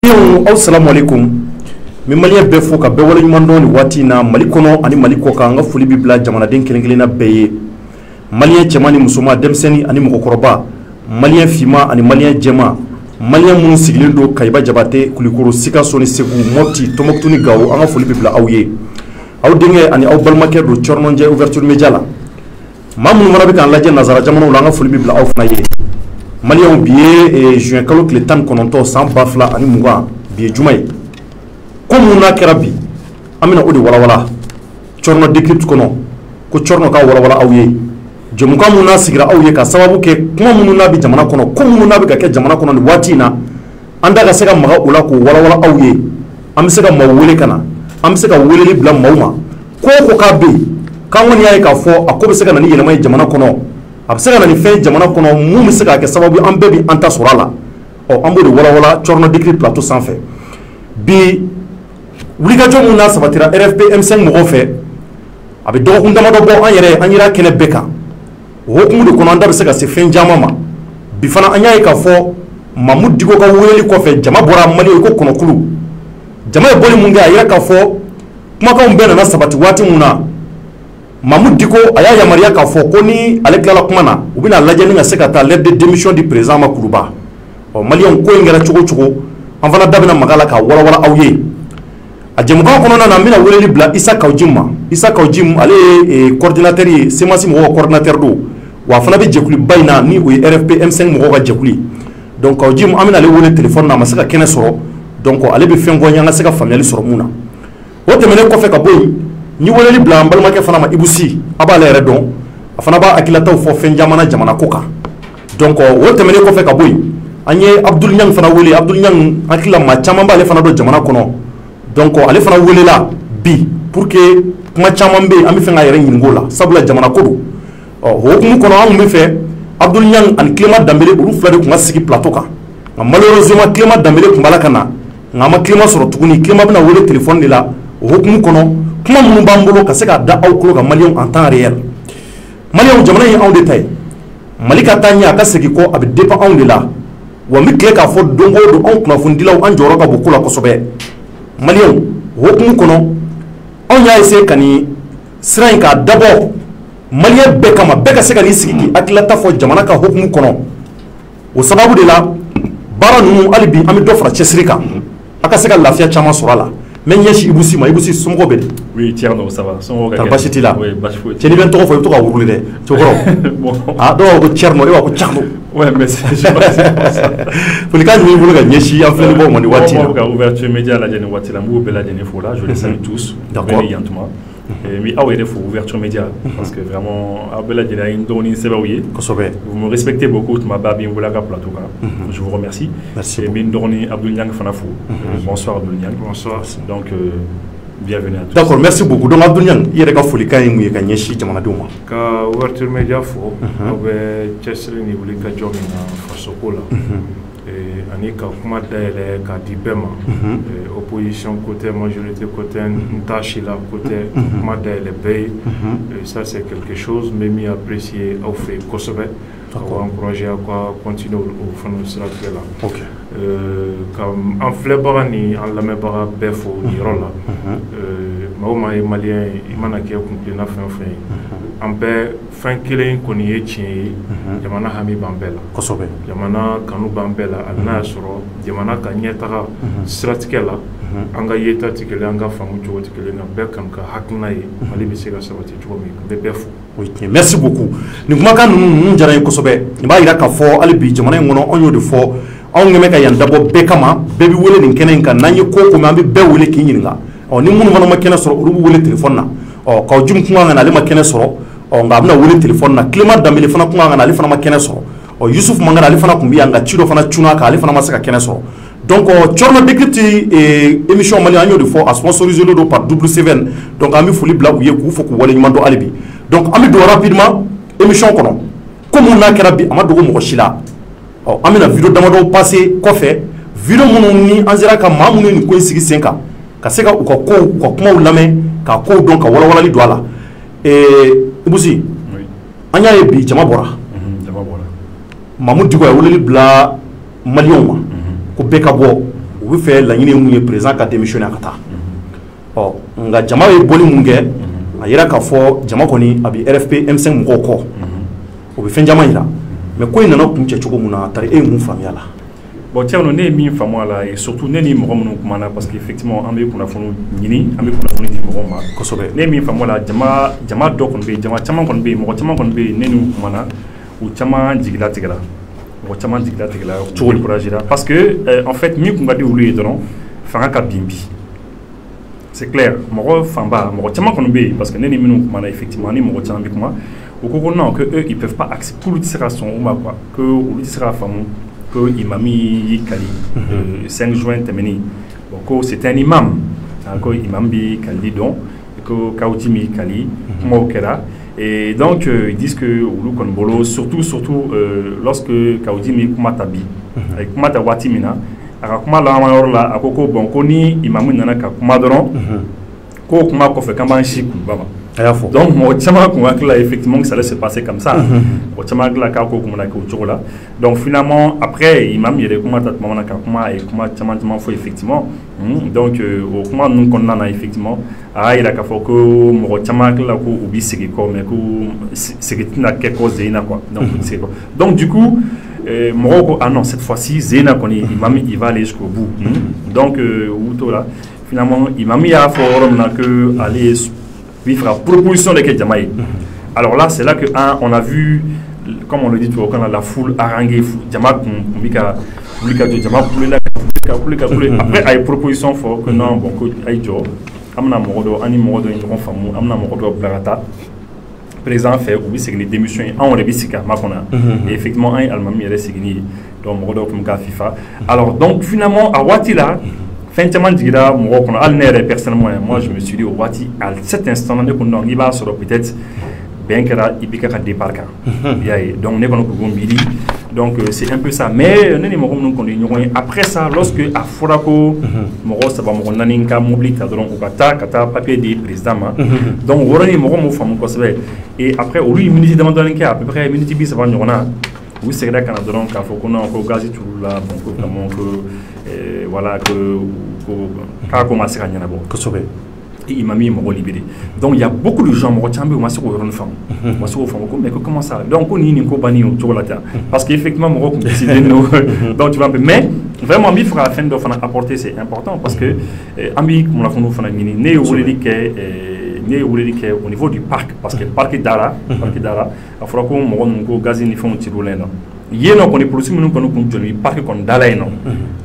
Assalamu alaikum. Mi malien bɛɛ fo ka bɛɛ wale ɲuman dɔn ni waati na Mali kɔnɔ ani Mali kɔ kan. An ka foli bi bila jamanaden kelen-kelenna bɛɛ ye. Malien cɛman ni musoman, denmisɛnnin ani mɔgɔkɔrɔba, malien finman ani malien jɛman, malien minnu sigilen don Kayiba Jabate, Kulikoro, Sikaso ni Segu, Mopti, Tombouctou ni Gao. An ka foli bi bila aw ye. Aw denkɛ ani aw balimakɛ don Cɔrɔnɔnjɛ ouverture média la. Maa minnu fana bɛ k'an lajɛ nazara jamanaw la, an ka foli bi bila aw fana ye. Malien bi ye juin kalo tile 19 san 2020 bi ye juma ye. Ko mun n'a kɛra bi an bɛna o de walawala Cɔrɔnɔ décrypte kɔnɔ ko Cɔrɔnɔ ka walawala aw ye. Jɛmukan mun n'a sigira aw ye ka sababu kɛ kuma minnu n'a bɛ jamana kɔnɔ, ko minnu n'a bɛ ka kɛ jamana kɔnɔ nin waati in na, an da ka se ka maga o la k'o walawala aw ye. An bɛ se ka maaw wele ka na, an bɛ se ka weleli bila maaw ma. Ko o ko k'a bɛ yen, k'an kɔni y'a ye k'a fɔ a ko bɛ se ka na ni yɛlɛma ye jamana kɔnɔ, a bɛ se ka na ni fɛn jamana kɔnɔ mun bɛ se ka kɛ sababu an bɛɛ bɛ an ta sɔrɔ a la. An b'o de walawala Cɔrɔnɔ décrypte plateau sanfɛ. Bi wulikajɔ mun n'a sabatira RFP M5 mɔgɔw fɛ, a bɛ dɔgɔkun damadɔ bɔ an yɛrɛ an yera kɛnɛ bɛɛ kan. O hukumu de kɔnɔ an da bɛ se ka se fɛn caman ma. Bi fana an y'a ye k'a fɔ Mamudu Diko ka weleli kɔfɛ jama bɔra Mali ko kɔnɔkulu. Jama ye bɔli mun kɛ a yira k'a fɔ kumakanw bɛɛ nana sabati waati mun na. Mamudu Diko a y'a yamaruya k'a fɔ ko ni ale tilala kuma na u bɛna lajɛ ni ka se ka taa lettre de démission du président ma Kuruba. Maliyɛnw ko in kɛra cogo cogo an fana da bɛna maga la k'a walawala aw ye. A jɛmukan kɔnɔna na n bɛna weleli bila Isa Kawjim ma. Isa Kawjim ale ye coordinateur ye CEMAS mɔgɔw ka coordinateur don wa a fana bɛ jɛkuluba in na ni o ye RFP M5 mɔgɔw ka jɛkulu. Donc Kawjim an bɛna ale wele téléphone na a ma se ka kɛnɛ sɔrɔ, donc ale bɛ fɛn fɔ n ye an ka se ka faamuyali sɔrɔ mun na. O tɛmɛnen kɔfɛ ka bɔ yen n ye weleli bila an balimakɛ fana ma Ibusi, a b'ale yɛrɛ dɔn, a fana b'a hakilataw fɔ fɛn caman na jamana ko kan. Donc o tɛmɛnen kɔfɛ ka bɔ yen an ye Abdul Niang fana wele. Abdul Niang hakilila maa caman b'ale fana dɔn jamana kɔnɔ, donc ale fana welela bi pour que kuma caman bɛ yen an bɛ fɛ k'a yɛrɛ ɲininka o la sabula jamana ko don. O hukumu kɔnɔ an tun bɛ fɛ Abdul Niang ani Clément Dembélé olu fila de tun ka sigi plateau kan, nka malheureusement Clément Dembélé tun b'ala ka na nka an ma Clément sɔrɔ tuguni. Clément bɛna wele téléphone de la. O hukumu kɔnɔ kuma minnu b'an bolo ka se ka da aw tulo kan maliyɛnw en temps réel. Maliyɛnw jamana ye anw de ta ye. Mali ka taa ɲɛ a ka segin kɔ a bɛ dépend anw de la. Wa n bɛ tile k'a fɔ don o don anw kunnafonidilaw an jɔyɔrɔ ka bon ko la kosɛbɛ. Maliyɛnw o hukumu kɔnɔ anw y'a essayé ka nin sira in k'a dabɔ maliyɛn bɛɛ kama, bɛɛ ka se ka n'i sigi k'i hakililata fɔ jamana ka hukumu kɔnɔ. O sababu de la baara ninnu hali bi an bɛ dɔ fara cɛsiri kan a ka se ka lafiya caman sɔrɔ a la. Mais ɲɛsi Ibusi ma, Ibusi somɔgɔ bɛ di? Oui, Thierno, ça va. Somɔgɔ basi t'i la? Oui, basi foyi. Cɛ ni bɛ n tɔgɔ fɔ i bɛ to ka wuruli dɛ, cɛkɔrɔ. Bon. Ah, dɔw b'a fɔ ko Thierno, e b'a fɔ ko Thierno. Ouais, mais c'est ça. Folikan jumɛn bolo ka ɲɛsin an filɛbagaw ma nin waati la? Ka ouverture média lajɛ nin waati la, n b'u bɛɛ lajɛlen fo la, je les salue tous. D'accord. Bɛɛ ni yantuma. Mais aw yɛrɛ fo ouverture média parce que vraiment aw bɛɛ lajɛlen ye n dɔgɔnin sɛbɛnw ye. Kosɛbɛ. Vous me respectez beaucoup tuma bɛɛ a bɛ n wele a ka plateau kan. Je vous remercie. Merci. Et n bɛ n dɔgɔnin Abdul Niang fana fo. Bonsoir Abdul Niang. Bonsoir. Donc bienvenue à tous. D'accord, merci beaucoup. Donc Abdul Niang, i yɛrɛ ka folikan ye mun ye ka ɲɛsin jamanadenw ma? Ka ouverture média fo, aw bɛ cɛsiri ni wulikajɔ min na fasoko la. Ani ka kuma dayɛlɛ k'a di bɛɛ ma. Opposition côté, majorité côté, n t'a si la côté, kuma dayɛlɛ bɛɛ ye. Ça c'est quelque chose n bɛ min apprécier aw fɛ kosɛbɛ. K'aw encourager aw ka continuer o fana siratigɛ la. Ok. Ka an filɛbaga ni an lamɛnbaga bɛɛ fo nin yɔrɔ la. Maa o maa ye maliyɛn ye i mana kɛ kuntilenna fɛn o fɛn ye. An bɛɛ fɛn kelen kɔni ye tiɲɛ ye, jamana hami b'an bɛɛ la. Kosɛbɛ. Jamana kanu b'an bɛɛ la hali n'a y'a sɔrɔ jamana ka ɲɛtaga siratigɛ la an ka yeta tɛ kelen an ka faamu cogo tɛ kelen nka bɛɛ kanu ka hakilina ye Mali bɛ se ka sabati cogo min n bɛ bɛɛ fo. Oui, merci beaucoup. Nin kumakan ninnu diyara n ye kosɛbɛ. Nin b'a jira k'a fɔ hali bi jamana in kɔnɔ anw y'o de fɔ anw ɲɛ bɛ ka yan dabɔ bɛɛ kama, bɛɛ bɛ wele nin kɛnɛ in kan n'an ye ko o ko mɛn an bɛ bɛɛ wele k'i ɲininka. Ni minnu fana ma kɛnɛ sɔrɔ olu bɛ wele téléphone na. Kawjim kuma kan na ale ma kɛnɛ sɔrɔ nka a bɛna wele téléphone na. Clément Dembélé fana kuma kan na ale fana ma kɛnɛ sɔrɔ. Yusuf Mangara ale fana tun bɛ yan nka ci dɔ fana cunna kan ale fana ma se ka kɛnɛ sɔrɔ. Donc Cɔrɔnɔ décrypte émission Mali an y'o de fɔ a sponsorisé don par W7. Donc an bɛ foli bila u ye k'u fɔ k'u waleɲuman dɔn hali bi. Donc an bɛ don rapidement émission kɔnɔ ko mun n'a kɛra bi a ma dogo mɔgɔ si la. An bɛna vidéo damadɔ passé kɔfɛ vidéo minnu ni an sera ka maa minnu ye nin ko in sigi sen kan ka se ka u ka kow u ka kumaw lamɛn ka kow dɔn ka walawalali don a la. Ibusi an y'a ye bi jama bɔra. Mamudu Diko ye weleli bila maliyɛnw ma ko bɛɛ ka bɔ u bɛ fɛ laɲini mun ye président ka démissionner ka taa nka jama ye boli mun kɛ a yira k'a fɔ jama kɔni a bɛ RFP M5 mɔgɔw kɔ o bɛ fɛn caman yira mais ko in nana kun cɛ cogo mun na tari e ye mun faamuya la. Bon tiens ne ye min faamu a la et surtout ne ni mɔgɔ minnu kumana parce que effectivement an bɛ kunnafoni ɲini an bɛ kunnafoni di mɔgɔw ma kosɛbɛ ne ye min faamu a la jama dɔ kɔni bɛ yen jama caman kɔni bɛ yen mɔgɔ caman kɔni bɛ yen ne n'u kumana u caman jigila tigɛra mɔgɔ caman jigila tigɛra cogo découragera parce que en fait min kun ka di olu ye dɔrɔn fanga ka bin bi c'est clair mɔgɔ fanba mɔgɔ caman kɔni bɛ yen parce que ne ni minnu kumana effectivement ni mɔgɔ caman bɛ kuma u ko non que eux ils peuvent pas accepter olu tɛ se ka sɔn o ma quoi que olu tɛ se ka faamu que imam yi kali 5 juin tɛmɛni bon ko c'est un imam ko imam bi kali donc que Kawuti mi kali kumaw kɛra et donc ils disent que olu kɔni bolo surtout lorsque Kawuti mi kuma ta bi a ye kuma ta waati min na a ka kuma laban yɔrɔ la a ko bon ko ni imam nana ka kuma dɔrɔn ko kuma kɔfɛ k'an b'an si kuluba ma. Donc mɔgɔ caman kun hakili la effectivement que ça allait se passer comme ça mɔgɔ caman hakili la k'a ko kun bɛna kɛ o cogo la donc finalement après imam yɛrɛ kuma ta tuma min na ka kuma a ye kuma caman fɔ effectivement donc o kuma ninnu kɔnɔna na effectivement a y'a yira k'a fɔ ko mɔgɔ caman hakili la ko u bɛ segin kɔ mais ko segin tɛna kɛ kɔ Zeyina quoi donc u bɛ segin kɔ donc du coup mɔgɔw ko ah non cette fois-ci Zeyina kɔni imam il va aller jusqu'au bout donc u t'o la finalement imam y'a fɔ yɔrɔ min na que ale il fera proposition de Kedjamaï. Alors là, c'est là que on a vu, comme on le dit, quand on a la foule haranguée, Djama Kumika, Djama après, il y a une proposition for que non, bon, que Aïdjo, Amna Morodo, Ani Morodo, une femme, Amna Morodo, Blarata, président fait, oui, c'est que les démissions, on les bisika, Makona, et effectivement, un Almami est signé, donc Morodo Kumka FIFA. Alors, donc, finalement, à Watila, Fentiaman digira mɔgɔ kɔnɔ hali ne yɛrɛ personnellement moi je me suis dit au waati à cet instant ne ko non i b'a sɔrɔ peut-être bɛn kɛra IBK ka départ kan i y'a ye donc ne kɔni ko miiri donc c'est un peu ça mais ne ni mɔgɔ minnu kɔni ye ɲɔgɔn ye après ça lorsque a fɔra ko mɔgɔ saba mɔgɔ naani ka mobili ta dɔrɔn u ka taa papier di président ma donc o yɔrɔnin mɔgɔ m'o faamu kosɛbɛ et après olu ye minute damadɔni kɛ à peu près minute 30 ɲɔgɔn na u seginna ka na dɔrɔn k'a fɔ ko non ko gazi turu la bon ko vraiment que voilà que k'a ko ma se ka ɲɛnabɔ kosɛbɛ imam yi mɔgɔ libéré donc il y a beaucoup de gens mɔgɔ caman bɛ yen u ma se k'o yɔrɔnin faamu u ma se k'o faamu ko mais comment ça donc ko nin ko banni o cogo la ten parce que effectivement mɔgɔ kun décidé donc tu vois un peu mais vraiment n bɛ fɛ ka fɛn dɔ fana apporter c'est important parce que an bɛ kunnafoniw fana ɲini ne ye weleli kɛ au niveau du parc parce que parc dara a fɔra ko mɔgɔ ninnu ko gazi ni fɛnw cir'u la yen nɔ yen nɔ kɔni polisi minnu kɔni kun jɔlen parc kɔni da la yen nɔ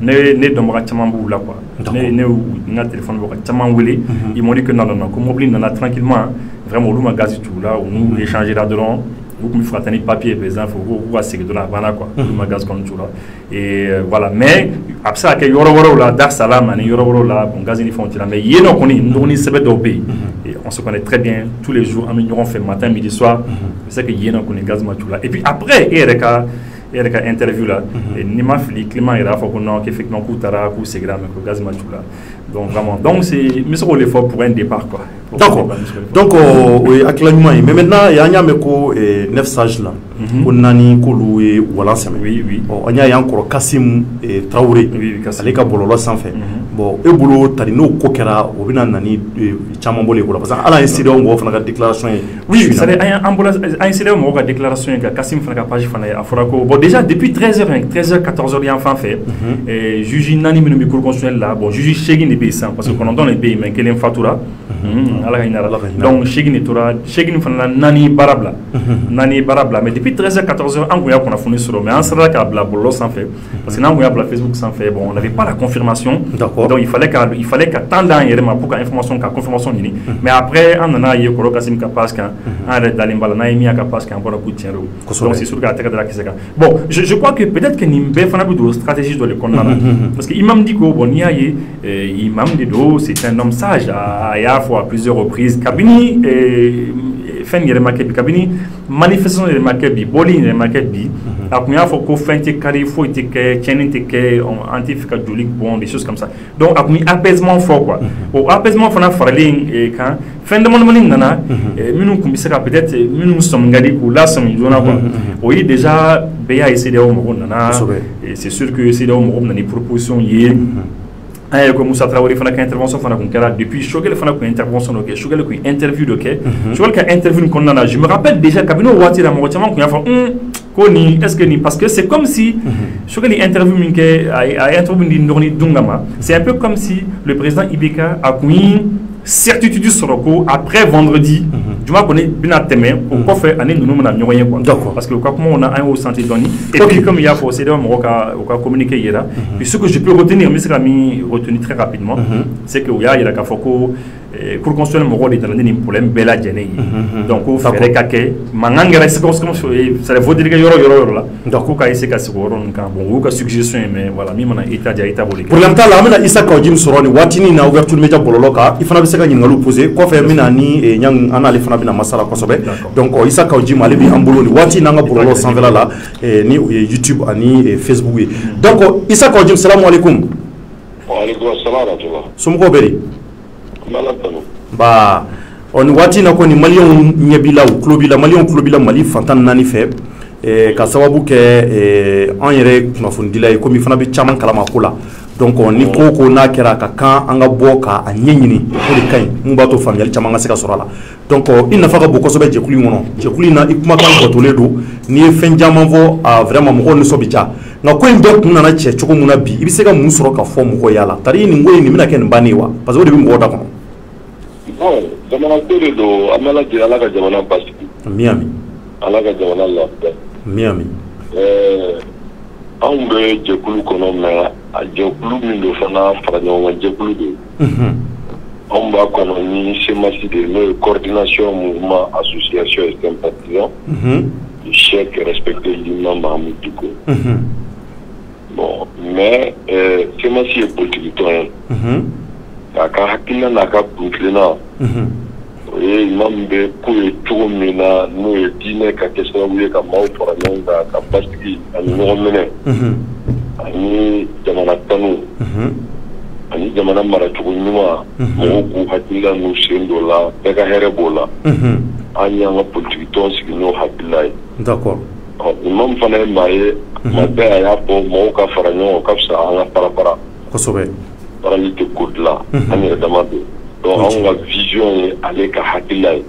ne dɔnbaga caman b'u la quoi ne n ka téléphone bɛ ka caman wele ils m'ont dit que non ko mobili nana tranquillement vraiment olu ma gazi t'u la u n'u échangera dɔrɔn u tun bɛ fɛ ka taa ni papier par exemple k'u ka segin dɔrɔn a banna quoi olu ma gaz kɔni t'u la et voilà mais a bɛ se ka kɛ yɔrɔ wɛrɛw la Dar Salam ani yɔrɔ wɛrɛw la bon gazi ni fɛnw t'i la mais yen nɔ kɔni n dɔgɔnin sɛbɛn dɔw bɛ yen et on se connaît très bien tous les jours an bɛ ɲɔgɔn fɛ matin midi soir c'est que yen nɔ kɔni gaz ma t'u la et puis après e yɛrɛ ka interview là ni ma fili climat yɛrɛ a fɔ ko non qu'effectivement k'u taara k'u seginna mais que gaz ma t'u la donc vraiment donc c'est n bɛ se k'o de fɔ pour un départ quoi. D'accord donc o ye hakilila ɲuman ye mais maintenant an y'a mɛn ko 9 sages la ko naani k'olu ye walan sɛmɛ an y'a ye an kɔrɔ Kasim Traoré ale ka bɔlɔlɔ sanfɛ bon e bolo tari n'o ko kɛra o bɛna na ni caman bɔlen ko la parce que ala ye CEDEAO mɔgɔw fana ka déclaration ye oui c'est à dire an ye CEDEAO mɔgɔw ka déclaration ye ka Kasim fana ka page fana ye a fɔra ko bon déjà depuis 13h 14h yan fan fɛ juge naani minnu bɛ cour constitutionnelle la bon juge 8 de bɛ yen sisan parce que 9 de bɛ yen mais 1 fatura ala ka hinɛ donc 8 de tora 8 fana la 4 baara bila mais depuis 13h 14h an kun y'a kunnafoni sɔrɔ mais an sera k'a bila bɔlɔlɔ sanfɛ parce que n'an kun y'a bila Facebook sanfɛ bon on n'avait pas la confirmation donc il fallait ka temps d'an yɛrɛ ma pour ka confirmation ɲini mais après an nana ye kɔrɔ Kasim ka page kan an yɛrɛ dalen b'a la n'an ye min y'a ka page kan an bɔra k'u tiɲɛ don donc c'est sûr k'a tɛgɛ da kisɛ kan bon je crois que peut-être que nin bɛɛ fana bɛ don stratégie dɔ de kɔnɔna na parce que imam di ko bon n'i y'a ye imam de don c'est un homme sage a y'a fɔ à plusieurs reprises kabini fɛn yɛrɛ ma kɛ bi kabini manifestation yɛrɛ ma kɛ bi bɔli yɛrɛ ma kɛ bi a kun y'a fɔ ko fɛn tɛ kari foyi tɛ kɛ tiɲɛni tɛ kɛ an tɛ fɛ ka joli bɔn des choses comme ça donc a kun ye apaisement fɔ quoi o apaisement fana faralen kan fɛn damadamani nana minnu kun bɛ se ka peut-être minnu sɔmi ka di k'u lasɔmi joona quoi o ye déjà bɛɛ y'a ye CEDEAO mɔgɔw nana c'est sûr que CEDEAO mɔgɔw bɛ na ni proposition ye comme Moussa Traoré fana ka intervention fana kun kɛra depuis Choguel fana kun intervention dɔ kɛ Choguel kun interview dɔ kɛ Choguel ka interview nin kɔnɔna na je me rappelle déjà kabini o waati la mɔgɔ caman kun y'a fɔ ko nin est-ce que nin parce que c'est comme si Choguel interview min kɛ a interview min di Ndɔgɔni Dunga ma c'est un peu comme si le président Ibeka a kun certitude sɔrɔ ko après vendredi juma kɔni bɛna tɛmɛ o kɔfɛ ani ninnu bɛna ɲɔgɔn ye quoi parce que u ka kumaw na an y'o senti dɔɔni et puis comme il y a fɔ CEDEAO mɔgɔw ka communiqué yira puis ce que je peux retenir n bɛ se ka min retenir très rapidement c'est que u y'a yira k'a fɔ ko cour constitutionnelle mɔgɔw de nana ni nin problème bɛɛ lajɛlen ye donc ko fɛɛrɛ ka kɛ mankan kɛra c'est faut dire que yɔrɔ la donc k'u ka essayer ka sigi o yɔrɔ ninnu kan bon o y'u ka suggestion ye mais voilà min mana état diya état b'o de kɛ. problème t'a la an bɛna Issa Kawujim sɔrɔ nin waatinin na ouverture média bɔlɔlɔ kan i fana bɛ se ka ɲininkaliw poser kɔfɛ n bɛna ni ɲang an n'ale fana bɛna masala kosɛbɛ donc Issa Kawujim ale bɛ an bolo nin waati n'an ka bɔlɔlɔ sanfɛla la ni o ye YouTube ani Facebook ye donc Issa Kawujim salamu alaikum. Waalaikum salam rahmatullah. somɔgɔw bɛ di. Ba nin waati na ko ni maliyɛnw ɲɛ b'i la u tulo b'i la maliyɛnw tulo b'i la Mali fantan naani fɛ ka sababu kɛ an yɛrɛ kunnafonidila ye komi fana bɛ caman kalama ko la donc ni ko ko n'a kɛra ka kan an ka bɔ ka a ɲɛɲini o de ka ɲi mun b'a to faamuyali caman ka se ka sɔrɔ a la donc i nafa ka bon kosɛbɛ jɛkulu in kɔnɔ jɛkulu in na i kumakan bɔtɔlen don n'i ye fɛn caman fɔ vraiment mɔgɔw nisɔn bɛ diya nka ko in bɛɛ kun nana cɛ cogo min na bi i bɛ se ka mun sɔrɔ ka fɔ mɔgɔw y'a la tari nin ko in nin bɛna kɛ nin bannen ye wa parce que o de bɛ mɔgɔw da kɔnɔ. Bon, jamana ko de don an bɛ Ala deli Ala ka jamana basigi. Ami. Ala ka jamana lafiya. Ami. Anw bɛ jɛkulu kɔnɔ mais a jɛkulu min don fana fara ɲɔgɔn kan jɛkulu don. Anw b'a kɔnɔ ni CEMACI de n'o ye coordination mouvement association et sympathisants. Chèque respecté l'imam Mahamadou Diko. Bon, mais CEMACI est politique tɔn a ka hakilina n'a ka kuntilenna o ye imam bɛ ko ye cogo min na n'o ye diinɛ ka kɛ sababu ye ka maaw fara ɲɔgɔn kan ka basigi ani ɲɔgɔn minɛ ani jamana kanu ani jamana maracogo ɲuman mɔgɔw k'u hakilila n'u sen dɔ la bɛɛ ka hɛrɛ b'o la an y'an ka politiki tɔn sigi n'o hakilila ye imam fana ye maa ye tuma bɛɛ a y'a fɔ mɔgɔw ka fara ɲɔgɔn o ka fisa an ka fara-fara kosɛbɛ parali tɛ ko dilan an yɛrɛ dama don donc anw ka vision ye ale ka hakilila ye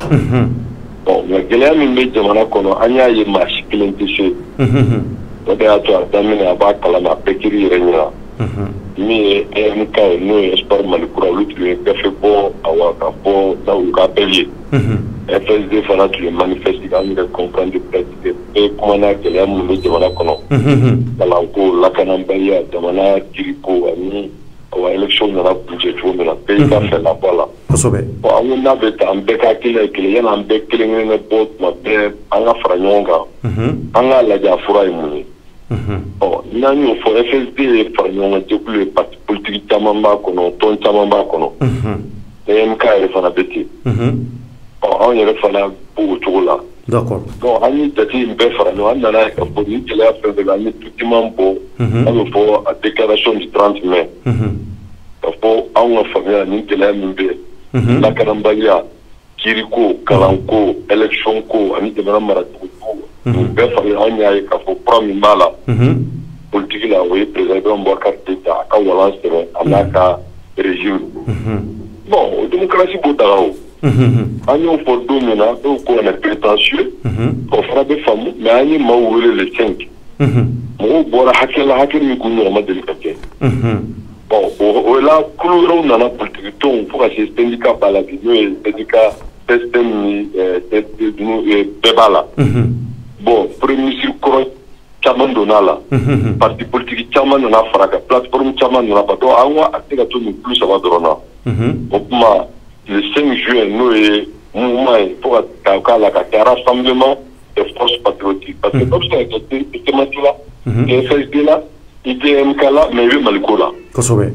bon nka gɛlɛya min bɛ jamana kɔnɔ an y'a ye maa si kelen tɛ se o de y'a to a daminɛ a b'a kalama a bɛɛ kiri yɛrɛ ɲɛna min ye EMK ye n'o ye Espoir Mali Kura olu tun ye gafe bɔ awɔ ka bɔ n'u ka appel ye FSD fana tun ye manifeste k'an yɛrɛ comprendre peut-être bɛɛ kumana gɛlɛya min bɛ jamana kɔnɔ kalanko lakanabaliya jamana kiriko ani wa élection nana kuncɛ cogo min na bɛɛ ka fɛ la bɔ a la kosɛbɛ bon an ko n'a bɛ ta an bɛɛ ka hakilila ye kelen yanni an bɛɛ kelen-kelen ka bɔ tuma bɛɛ an ka fara ɲɔgɔn kan an k'a lajɛ a fura ye mun ye n'an y'o fɔ FSD ye fara ɲɔgɔn kan jɛkulu ye parti politique caman b'a kɔnɔ tɔn caman b'a kɔnɔ EMK yɛrɛ fana bɛ ten anw yɛrɛ fana b'o cogo la d'accord donc an ye jate in bɛɛ fara ɲɔgɔn an nana ka fɔ ni gɛlɛya fɛn fɛn an ye document bɔ an bɛ fɔ a déclaration du 30 mai ka fɔ anw ka faamuya ni gɛlɛya min bɛ yen lakanabaliya kiriko kalanko élection ko ani jamana maracogo nin bɛɛ fara ɲɔgɔn an y'a ye k'a fɔ kura min b'a la politique la o ye président Ibrahima Boubacar Keïta a ka walan sɛbɛn a n'a ka régime bon o démocratie b'o daga o an y'o fɔ don min na dɔw ko on est prétentieux o fana bɛ faamu mais an ye maaw wele le 5 mɔgɔw bɔra hakɛ la hakɛ min kun ɲɔgɔn ma deli ka kɛ bon o la kulu wɛrɛw nana politique tɔnw fo ka se syndicat b'a la bi n'o ye syndicat STM ni bɛɛ b'a la bon premier ministre kɔrɔ caman donna la parti politique caman nana fara kan plateforme caman nana ba donc an ko a tɛ ka to nin kulu saba dɔrɔn na o kuma le 5 juin n'o ye mouvement ye fo ka k'a la ka kɛ rassemblement des forces patriotiques parce que dɔ bɛ se ka kɛ CEMACI la FSD la IDMK la mais i bɛ Maliko la kosɛbɛ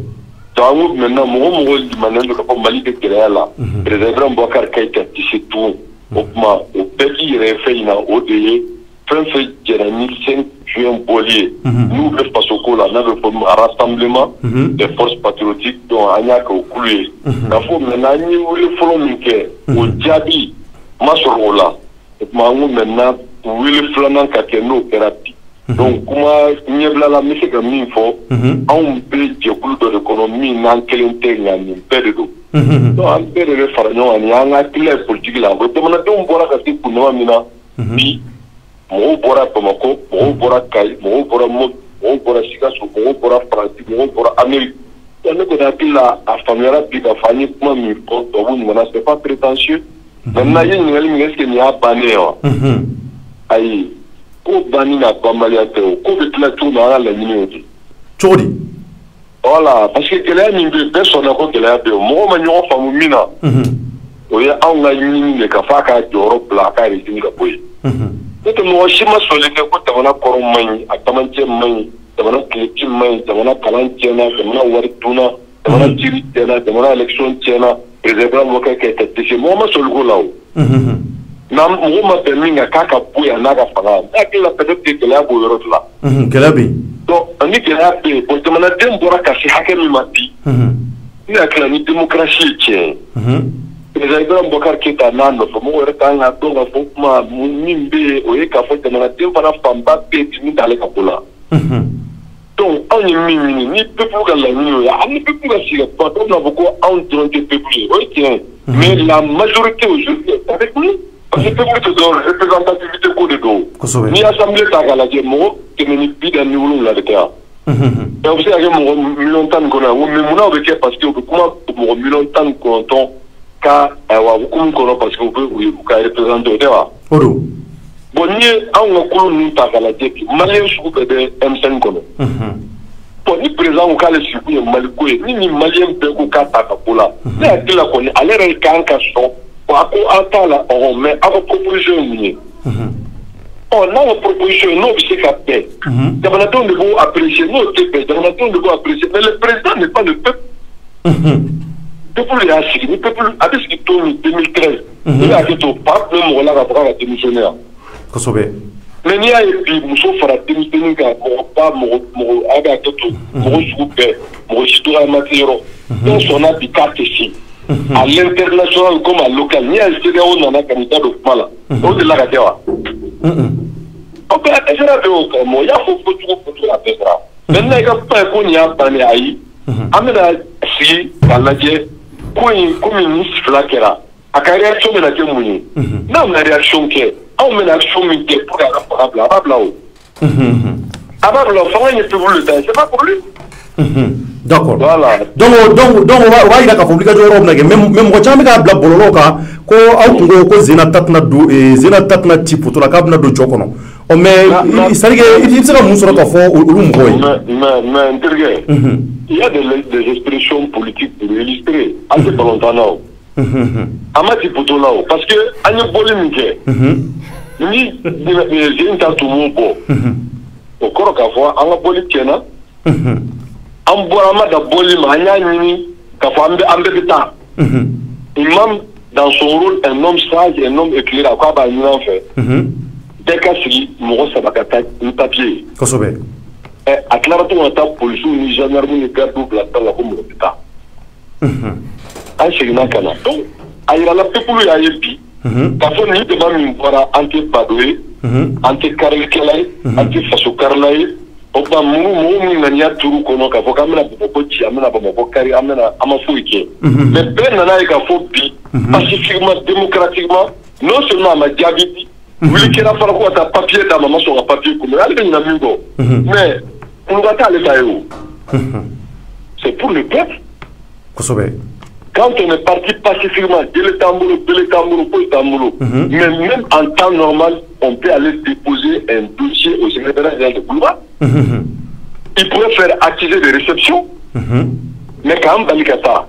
donc an ko maintenant mɔgɔ limanen don ka fɔ Mali bɛ gɛlɛya la président Ibrahima Boubacar Keïta tɛ se tugun o kuma o bɛɛ k'i yɛrɛ ye fɛn in na o de ye fɛn fɛn jɛra ni 5 juin bɔli ye n'u bɛ faso ko la n'a bɛ fɔ rassemblement des forces patriotiques donc an y'a kɛ o kulu ye k'a fɔ maintenant an ye wele fɔlɔ min kɛ o jaabi ma sɔrɔ o la o kuma an ko maintenant wele filanan ka kɛ n'o kɛra bi Donc kuma nyebla la mise ka min fo on be jekulu de l'économie nan kelente ngani pedo donc an be de faranyo ani anga clé politique la ko demana dum bora ka ti kunwa mina bi mo bora Bamako mo bora Kay mo bora mo bora Sikasso mo bora France mo bora Amérique on ko da pila a famera bi ka fani kuma mi ko to bu mana c'est pas prétentieux maintenant yin ngali mi est-ce que ni a banéo ay ko bani na bamalia te ko be tla tu na la minute chodi voilà parce que kele ni be personne ko kele be mo ma nyo famu mina o ya an ga yin ne ka fa ka joro bla ka ri dinga boy to mo shima sole ke ko tamana koro mai atamanche mai tamana kliki mai tamana kalanche na tamana wari tuna tamana jiri tena tamana election tena président mo ka ke te mo ma sol go lawo na mo ma perminga kaka puya naga fanga akila peut-être que la bo yoro la kelabi donc ani que la pe ko tamana dem bora ka si hakemi mati ni akila ni démocratie tien président Bokar Keita nano mo wera tanga to ga fo ma mimbe o e ka fo tamana dem para famba pe ni dale ka pula donc on est mini ni peuple ga la ni ya ani peuple ga si pas donc na beaucoup on tronque peuple o tien mais la majorité aujourd'hui avec nous parce que peuple te donne représentativité ko de do ni assemblée ta ga la je mo que ni bida ni wulu la de ta et vous savez que mo million tan ko na wo me muna be ke parce que comment mo million tan ko ton ka wa ko ko parce que vous ka représenter de wa odo bon ni an ko nu ta ga la je malien su ko de M5 ko bon ni président ko le su ko mal ko ni malien be ko ka ta ka pola ni akila ko ni alere kan ka so ko atala on met à proposition ni on a une proposition non c'est capé d'abord on doit apprécier non c'est d'abord on doit apprécier mais le président n'est pas le peuple depuis le peuple a dit qu'il tourne 2013 il a dit au pape le mot là va démissionnaire kosobe mais ni a et puis muso fara démissionnaire ka pas mo aga to mo soupe mo histoire matériel donc on a dit carte ici à l'international comme à local ni à CDAO nana candidat de mala au de la gadewa ok ezra be o mo ya fo la pesra maintenant il a pas ko ni a bani ayi amena si kalaje ko ministre flakera a réaction de la témoigne na na réaction ke on met l'action qui pour la parabla o ababla fa ni peut le temps c'est pas pour lui d'accord voilà donc wa ira ka publika joro na même ko chambe ka bla bololo ka ko aw tungo ko zina tatna tipo to la kabna do jokono o mais sarige il sera mun sura ka fo ulum koy mais intergue il y a des expressions politiques pour illustrer à ce longtemps amati poto là parce que anya bolimike ni j'ai une tatu mobo o koro ka fo anga bolikena an bɔra ma da boli ma an y'a ɲini k'a fɔ an bɛɛ bɛ taa imam dans son rôle un homme sage un homme éclairé a ko a b'a ɲini an fɛ bɛɛ ka sigi mɔgɔ saba ka taa ni papier ye kosɛbɛ a tilara to ka taa polisiw ni gendarmes ni gardiw bila ta la ko mɔgɔ tɛ taa an seginna ka na donc a yirala peuple y'a ye bi k'a fɔ nin débat min bɔra an tɛ bado ye an tɛ karilikɛla ye an tɛ faso karila ye o ba mu ngania turu kono ka foka mena boko chi amena boko kari amena amafu ike mais ben nana ka fo bi pacifiquement démocratiquement non seulement ma diabiti wili kera fara ko ta papier da mama so papier ko mais ale na mingo mais on va ta le tayo c'est pour le peuple kosobe quand on est parti pacifiquement de l'étamboulou mais même en temps normal on peut aller déposer un dossier au secrétariat général de Boulevard. Il pourrait faire actiser des réceptions, mais quand même, Balikata,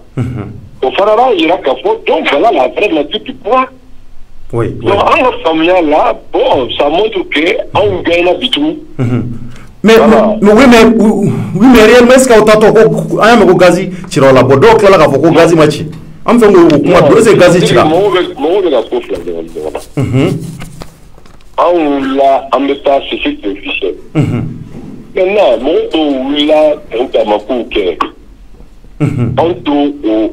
au Farara, il y aura qu'à fond, donc voilà la vraie nature du pouvoir. Oui. Donc, en famille là, bon, ça montre qu'on gagne l'habitude. Mais réellement, est-ce qu'on t'a dit que gazi tira la bodo kala ka foko gazi machi am fe ngo kuma do se gazi tira mo ga ko fla de la ameta c'est officiel maintenant mo do la on ma ko ke on do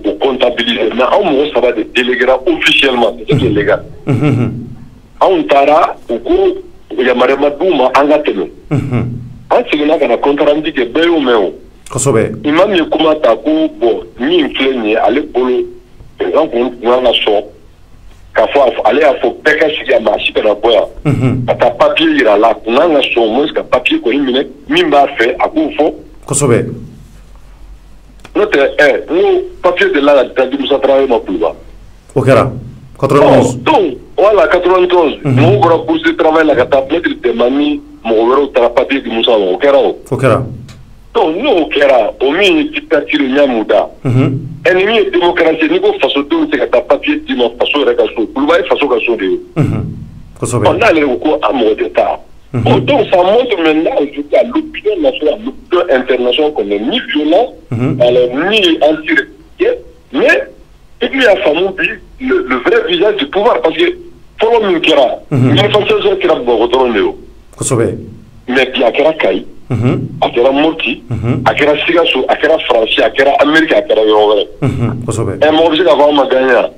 au comptabiliser mais on ça va de déléguer officiellement c'est légal on tara au yamare maduma anga teme ansigina kana contrandi ke beyo meo kosobe imam ye kuma ta ko bo ni inflenye ale bolo exemple na so ka fo ale a fo peka siga ma sipera boya ata papier ira la kunanga so mo ska papier ko imine mimba fe akufo kosobe notre no papier de la date du travail ma plus bas okera 91 donc voilà 91 mon gros cours de travail la cata mettre de mami mon gros papier du musa okera donc nous okera o mi dictature nyamuda ennemi démocratie ni ko faso de te cata papier di mo faso reka so plus bas faso ka so de kosobe on a le ko amour d'état donc ça montre maintenant aujourd'hui à l'opinion nationale, l'opinion internationale qu'on est ni violent, ni anti-républicain, mais il y a le vrai visage du pouvoir, parce que pour l'homme qui a, il y a une façon qui a beaucoup mais il y a Kai, il y a Moti, il y a Sigasso, il y a Français, il y a Amérique, il y a Yoré. Et moi, je vais avoir ma gagnante.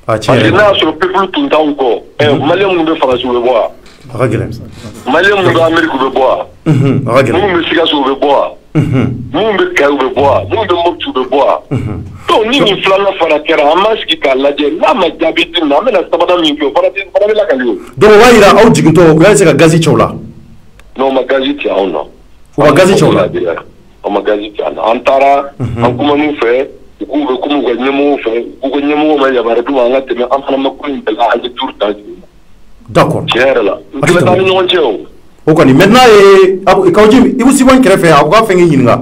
Parce que là, sur le peuple tout le temps encore, Malien nous France veut voir. Malien nous Amérique veut boire. Nous me Sigasso veut boire. Nous me Kai veut boire. Nous me Moti veut boire. Donc, nous nous flammons faire la terre, un masque qui a la gueule, là, ma diabète, n'a même la sabada minko, pour la calio. Donc, on va au Djigito, on va essayer de gazi chola. Non, ma gazi tia, on a. On va gazi chola. On ma gazi tia. Antara, en comment nous fait, comme vous gagnez fait, vous gagnez mon mais il y a pas de tout, on a tenu en train de me couper de la hache tour temps. D'accord. Tiens là. Tu vas dans le nom ok, maintenant, Kaoujim, il vous suit un crève, à quoi faire une inga.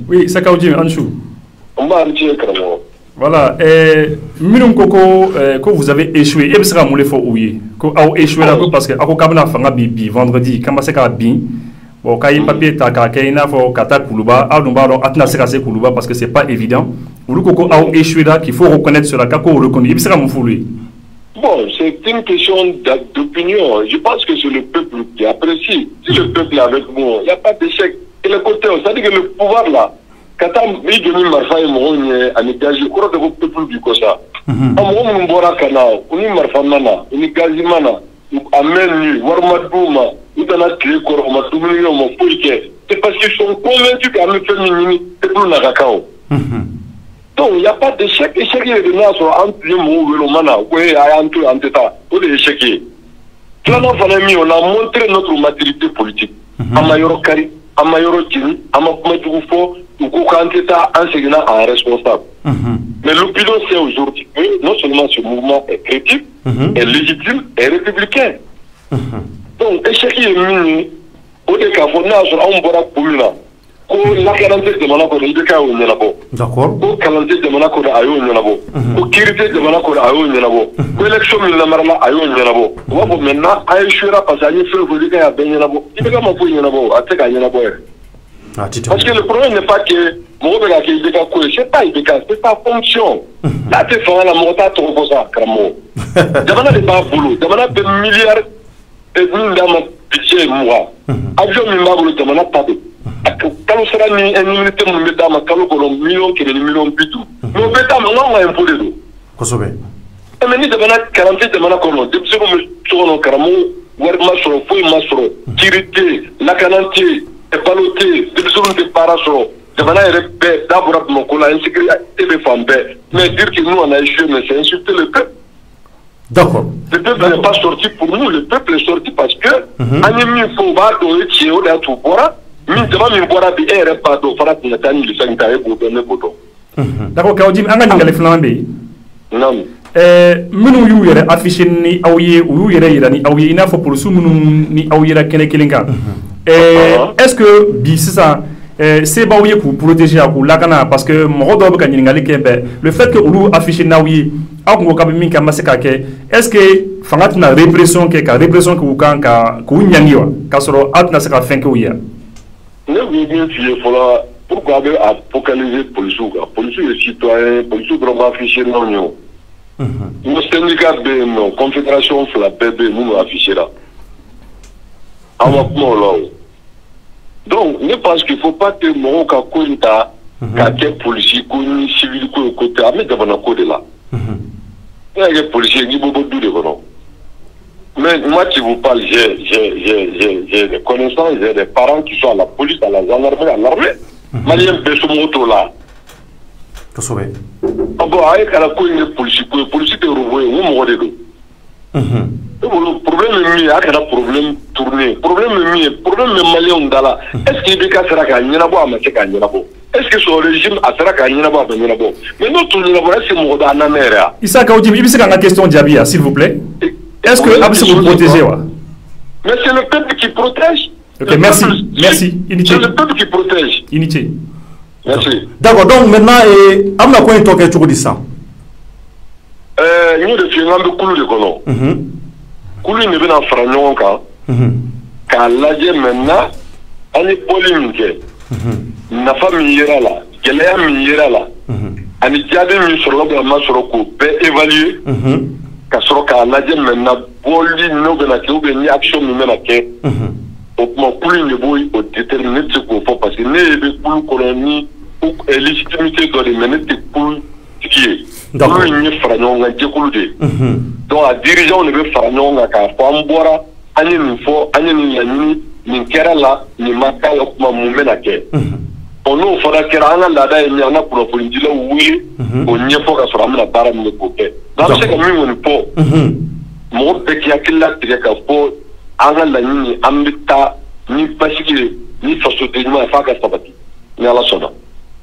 Oui, c'est Kaoujim, Anchou. On va aller voilà, minum koko que vous avez échoué, et vous avez fait oui, que vous avez échoué là parce que ako kabna fanga bi vendredi, quand c'est ka bi, bon quand il papier ta ka kaina fo kata kuluba, a dum balo atna se kase kuluba parce que c'est pas évident. Ou koko a échoué là qu'il faut reconnaître cela, kako reconnaît, il sera mon fou lui. Bon, c'est une question d'opinion. Je pense que c'est le peuple qui apprécie. Si le peuple est avec moi, il n'y a pas d'échec. Et le côté, c'est-à-dire que le pouvoir là, quand on dit que nous avons un gaz, je crois que le peuple dit comme ça. On a un bora canal, on a un marfamana, on a un gazimana, on a un menu, on a un madouma, on a un clé, on a un million, on a un poliquet. C'est parce qu'ils sont convaincus qu'à me faire mini, c'est pour la cacao. Donc, il n'y a pas d'échec. Échec, il est de nous sur un peu de mana. Oui, un peu en état. On est échecké. On a montré notre maturité politique. À Mayoro Kari, à Mayoro Tini, à Makoumetoufo, ou Koukanteta, enseignant en responsable. Mais l'opinion, c'est aujourd'hui que non seulement ce mouvement est critique, est légitime, est républicain. Donc, échec, il est mini. Au début, on a sur un bora commune. Ko la garantie de mana ko de ka o nyana bo d'accord ko garantie de mana ko da ayo nyana bo ko kirité de mana ko da ayo nyana bo ko élection min la marla ayo nyana bo wa bo maintenant ay shura parce que fait vous dire ya ben nyana bo il ka ma po nyana bo ateka nyana bo parce que le problème n'est pas que mo be ka ke de ka ko c'est pas c'est sa fonction là tu fais la mota to ko ça kramo demana de ba boulot demana de milliards et nous dans mon budget moi avion min ba boulot demana pas de kalo sera ni unité mun be dama kalo ko million kele ni million bitu no be dama ngwa impôt de do kosobe mais ni de bana 40 de mana ko no de ko me so no karamo war ma so foi ma so kirité la kananté e baloté de so de paraso de bana rebe d'abord mon ko la insécurité be fambe mais dire que nous on a échoué mais c'est insulter le peuple. D'accord. Le peuple n'est pas sorti pour nous, le peuple est sorti parce que anemi faut ba do e o da tout bora. D'accord, Kaodim, on a dit que non. Minu yu yere affiché ni awye ou yere irani awye ina fo pour sou ni awye kene kelenga. Est-ce que bi ça c'est ba awye pour protéger pour lakana parce que mo do ba ngali kembe le fait que ulu affiché na awye ako ka min ka maseka ke est-ce que fangat na répression que ou kan ka ku nyangiwa ka soro atna saka fin que ouya. Ne veux bien fier pourquoi avoir focalisé la police est citoyen, police doit afficher non. Nos syndicats BM, Confédération la BB, nous afficher là. Donc, je pense qu'il ne faut pas que mon cas compta qu'un policier, qu'un civil, qu'un côté, mais devant un côté là. Il y a des policiers qui ont beaucoup de Mais moi qui vous parle, j'ai des connaissances, j'ai des parents qui sont à la police, à la gendarmerie, à l'armée. Malien Bessomoto là. Qu'est-ce que ah bon, avec la police est revoyée, où m'aurait dit. Le problème est mis, avec un problème tourné. Problème malien d'Ala. Est-ce qu'il y a des cas qui sont est-ce que ce régime a fait un mais notre c'est mon d'Anamera. Issa Kaoudim, il y a une question Diabia, s'il vous plaît. Est-ce que Absi vous protégez? Mais c'est le peuple qui protège. Ok, merci. Merci. C'est le peuple qui protège. Initié. Merci. D'accord, donc maintenant, on a quoi un toque sur ça? Nous devons faire un peu de colon. Koulou ne vient en fragnon quand. Quand l'adje maintenant, on est polémique. Nafa mi yera la, gɛlɛya mi yera la, ani jaabi min sɔrɔla ma sɔrɔ k'o bɛɛ évaluer, ka sɔrɔ k'a lajɛ maintenant bɔli n'o bɛna kɛ ou bien ni action min bɛna kɛ, o kuma kulu in de b'o déterminer, ne tɛ se k'o fɔ parce que ne bɛ kulu kɔnɔ ni légitimité dɔ de mais ne tɛ kulu tigi ye. Kulu in ye fara ɲɔgɔn kan jɛkulu de ye. Donc a dirigeant de bɛ fara ɲɔgɔn kan k'a fɔ an bɔra, an ye nin fɔ, an ye nin laɲini, nin kɛra la, nin ma k'a la kuma mun bɛna kɛ. On nous fera que la lada et n'yana pour le dire oui, on n'y a pas qu'à se ramener la barre de côté. Dans ce cas, nous pas. Mon petit akila tireka po, anga la ni ambita ni pasiki ni fasotement faka sabati. Ni ala sona.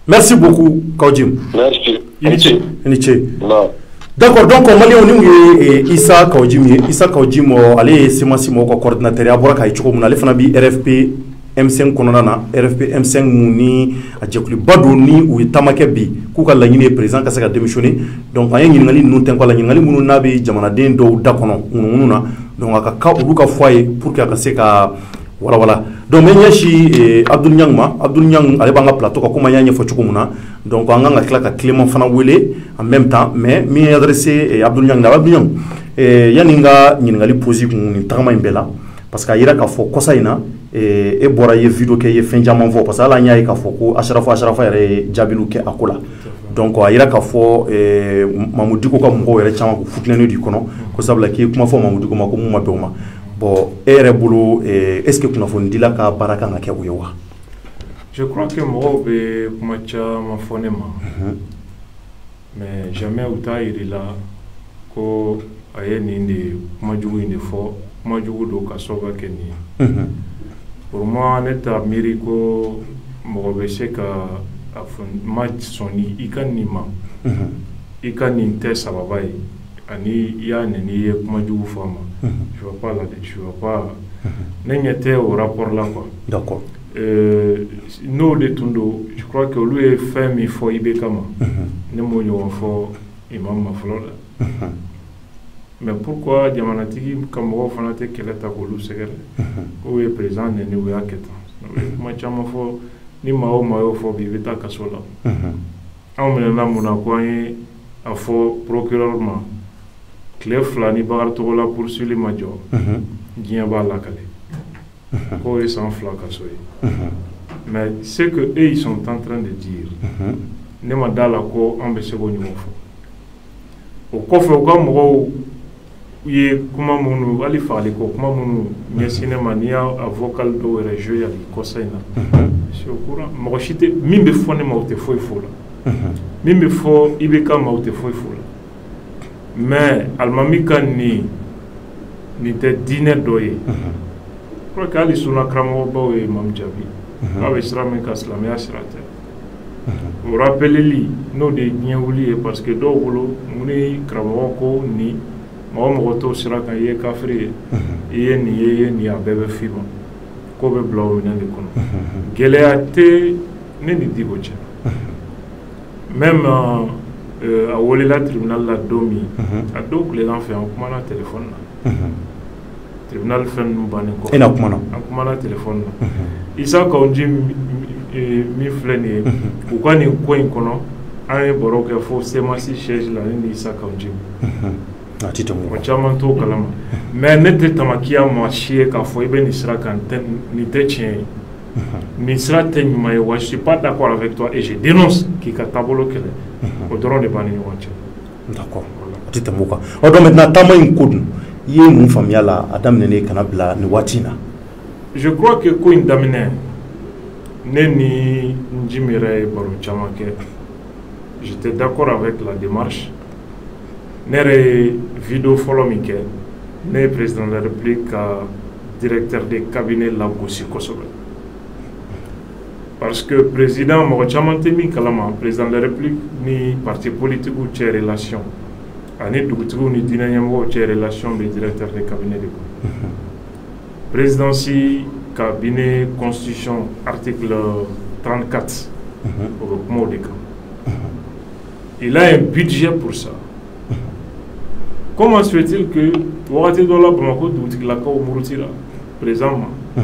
Merci beaucoup, Kaoudim. Merci. Initié. D'accord, donc on va aller Issa Kaoudim, allez, c'est moi, coordinateur, à Boraka et Choum, allez, Fanabi, RFP. M5 kononana RFP M5 muni a jekuli badoni ou tamake bi kuka la nyine président ka saka démissionner donc ay ngali nu ten ko la ngali munu nabi jamana den do dakono mununa donc aka ka uluka foyer pour que aka seka voilà donc menyashi Abdul Nyang ale banga plateau ko kuma nyanya fo chukumuna donc anga ngakla ka Clément fana wele en même temps mais mi adressé Abdul Nyang yaninga ngali poser ni tama imbela parce que ira ka fo kosaina e bora ye vidéo ke ye fenjaman fo parce que ala nya ka fo ko ashrafa yare jabilu ke akola donc ira ka fo Mamoudou ko mo yare chama ko futlene du kono ko sabla ki kuma fo Mamoudou ko mako muma bewma bon ere bulu est-ce que kuna fo ndila ka baraka ngake uyewa je crois que mo be kuma cha mafonema mais jamais uta irila ko ayeni ndi kuma jugu indi fo kuma jugu do ka soba keni pour moi neta miracle mo be se ka match soni ikanima ikani te sababai ani ya ni kuma jugu fama je vois pas n'était au rapport là quoi d'accord no de tundo je crois que lui est fait mi fo ibekama ne mo yo fo imam maflola mais pourquoi diamanatiki comme on fanate keleta ko lu segere ko est présent ne ni wa keta ma chama fo ni mao fo bibeta kasola amene na muna ko yi afo procureur ma clé flani bagar to la poursuivre majo gien ba la kale ko est sans fla kasoyi mais ce que eux ils sont en train de dire ne ma dala ko ambese go nyimo fo o ko fo ko mo ye kuma munu ali fali ko kuma munu ne cinéma ni avocat do rejo ya ko sayna je courant mo chite mimbe fone ma te foi fola mimbe fo ibeka ma te foi fola mais almamika ni te dîner doye pour que ali suna kramo ba we mam jabi ave srame ka slamé asrate o rappeleli no de nyawuli parce que do bolo muni kramo ko ni mo to sira kan ye kafri ye ni a bebe fiba ko be blaw ni de kono geleate ne ni dibocha même a woli la tribunal la domi a donc les enfants comment na téléphone tribunal fen bani ko ina kuma na téléphone isa ko ndi mi fleni ko ko ni ko in kono ay boroke fo sema si siège la ni isa ko ndi o caman to kalama mais ne te tamakiya ma chier ka fo ibe ni sira kan ni te tien ni sira te nyuma ye wa je suis pas d'accord avec toi et je dénonce qui ka tabolo kele o doron de bani wanche d'accord titamuka o do maintenant tama in kudun i ye mun faamuya la a daminɛnen kana bila ni waati na. Je crois que ko in daminɛ ne ni Njimi yɛrɛ ye baro caman kɛ. J'étais d'accord avec la démarche. Ne yɛrɛ ye vidéo fɔlɔ min kɛ ne ye président de la République ka directeur de cabinet lagosi kosɛbɛ. Parce que président mɔgɔ caman tɛ min kalama président de la République ni parti politique cɛ relation ani dugutigiw ni diinɛ ɲɛmɔgɔw cɛ relation bɛ directeur de cabinet de kɔnɔ. Présidence cabinet constitution article 34 o bɛ kuma o de kan. Il a un budget pour ça. Comment se fait-il que wagati dɔ la Bamako dugutigilakaw muruti la président ma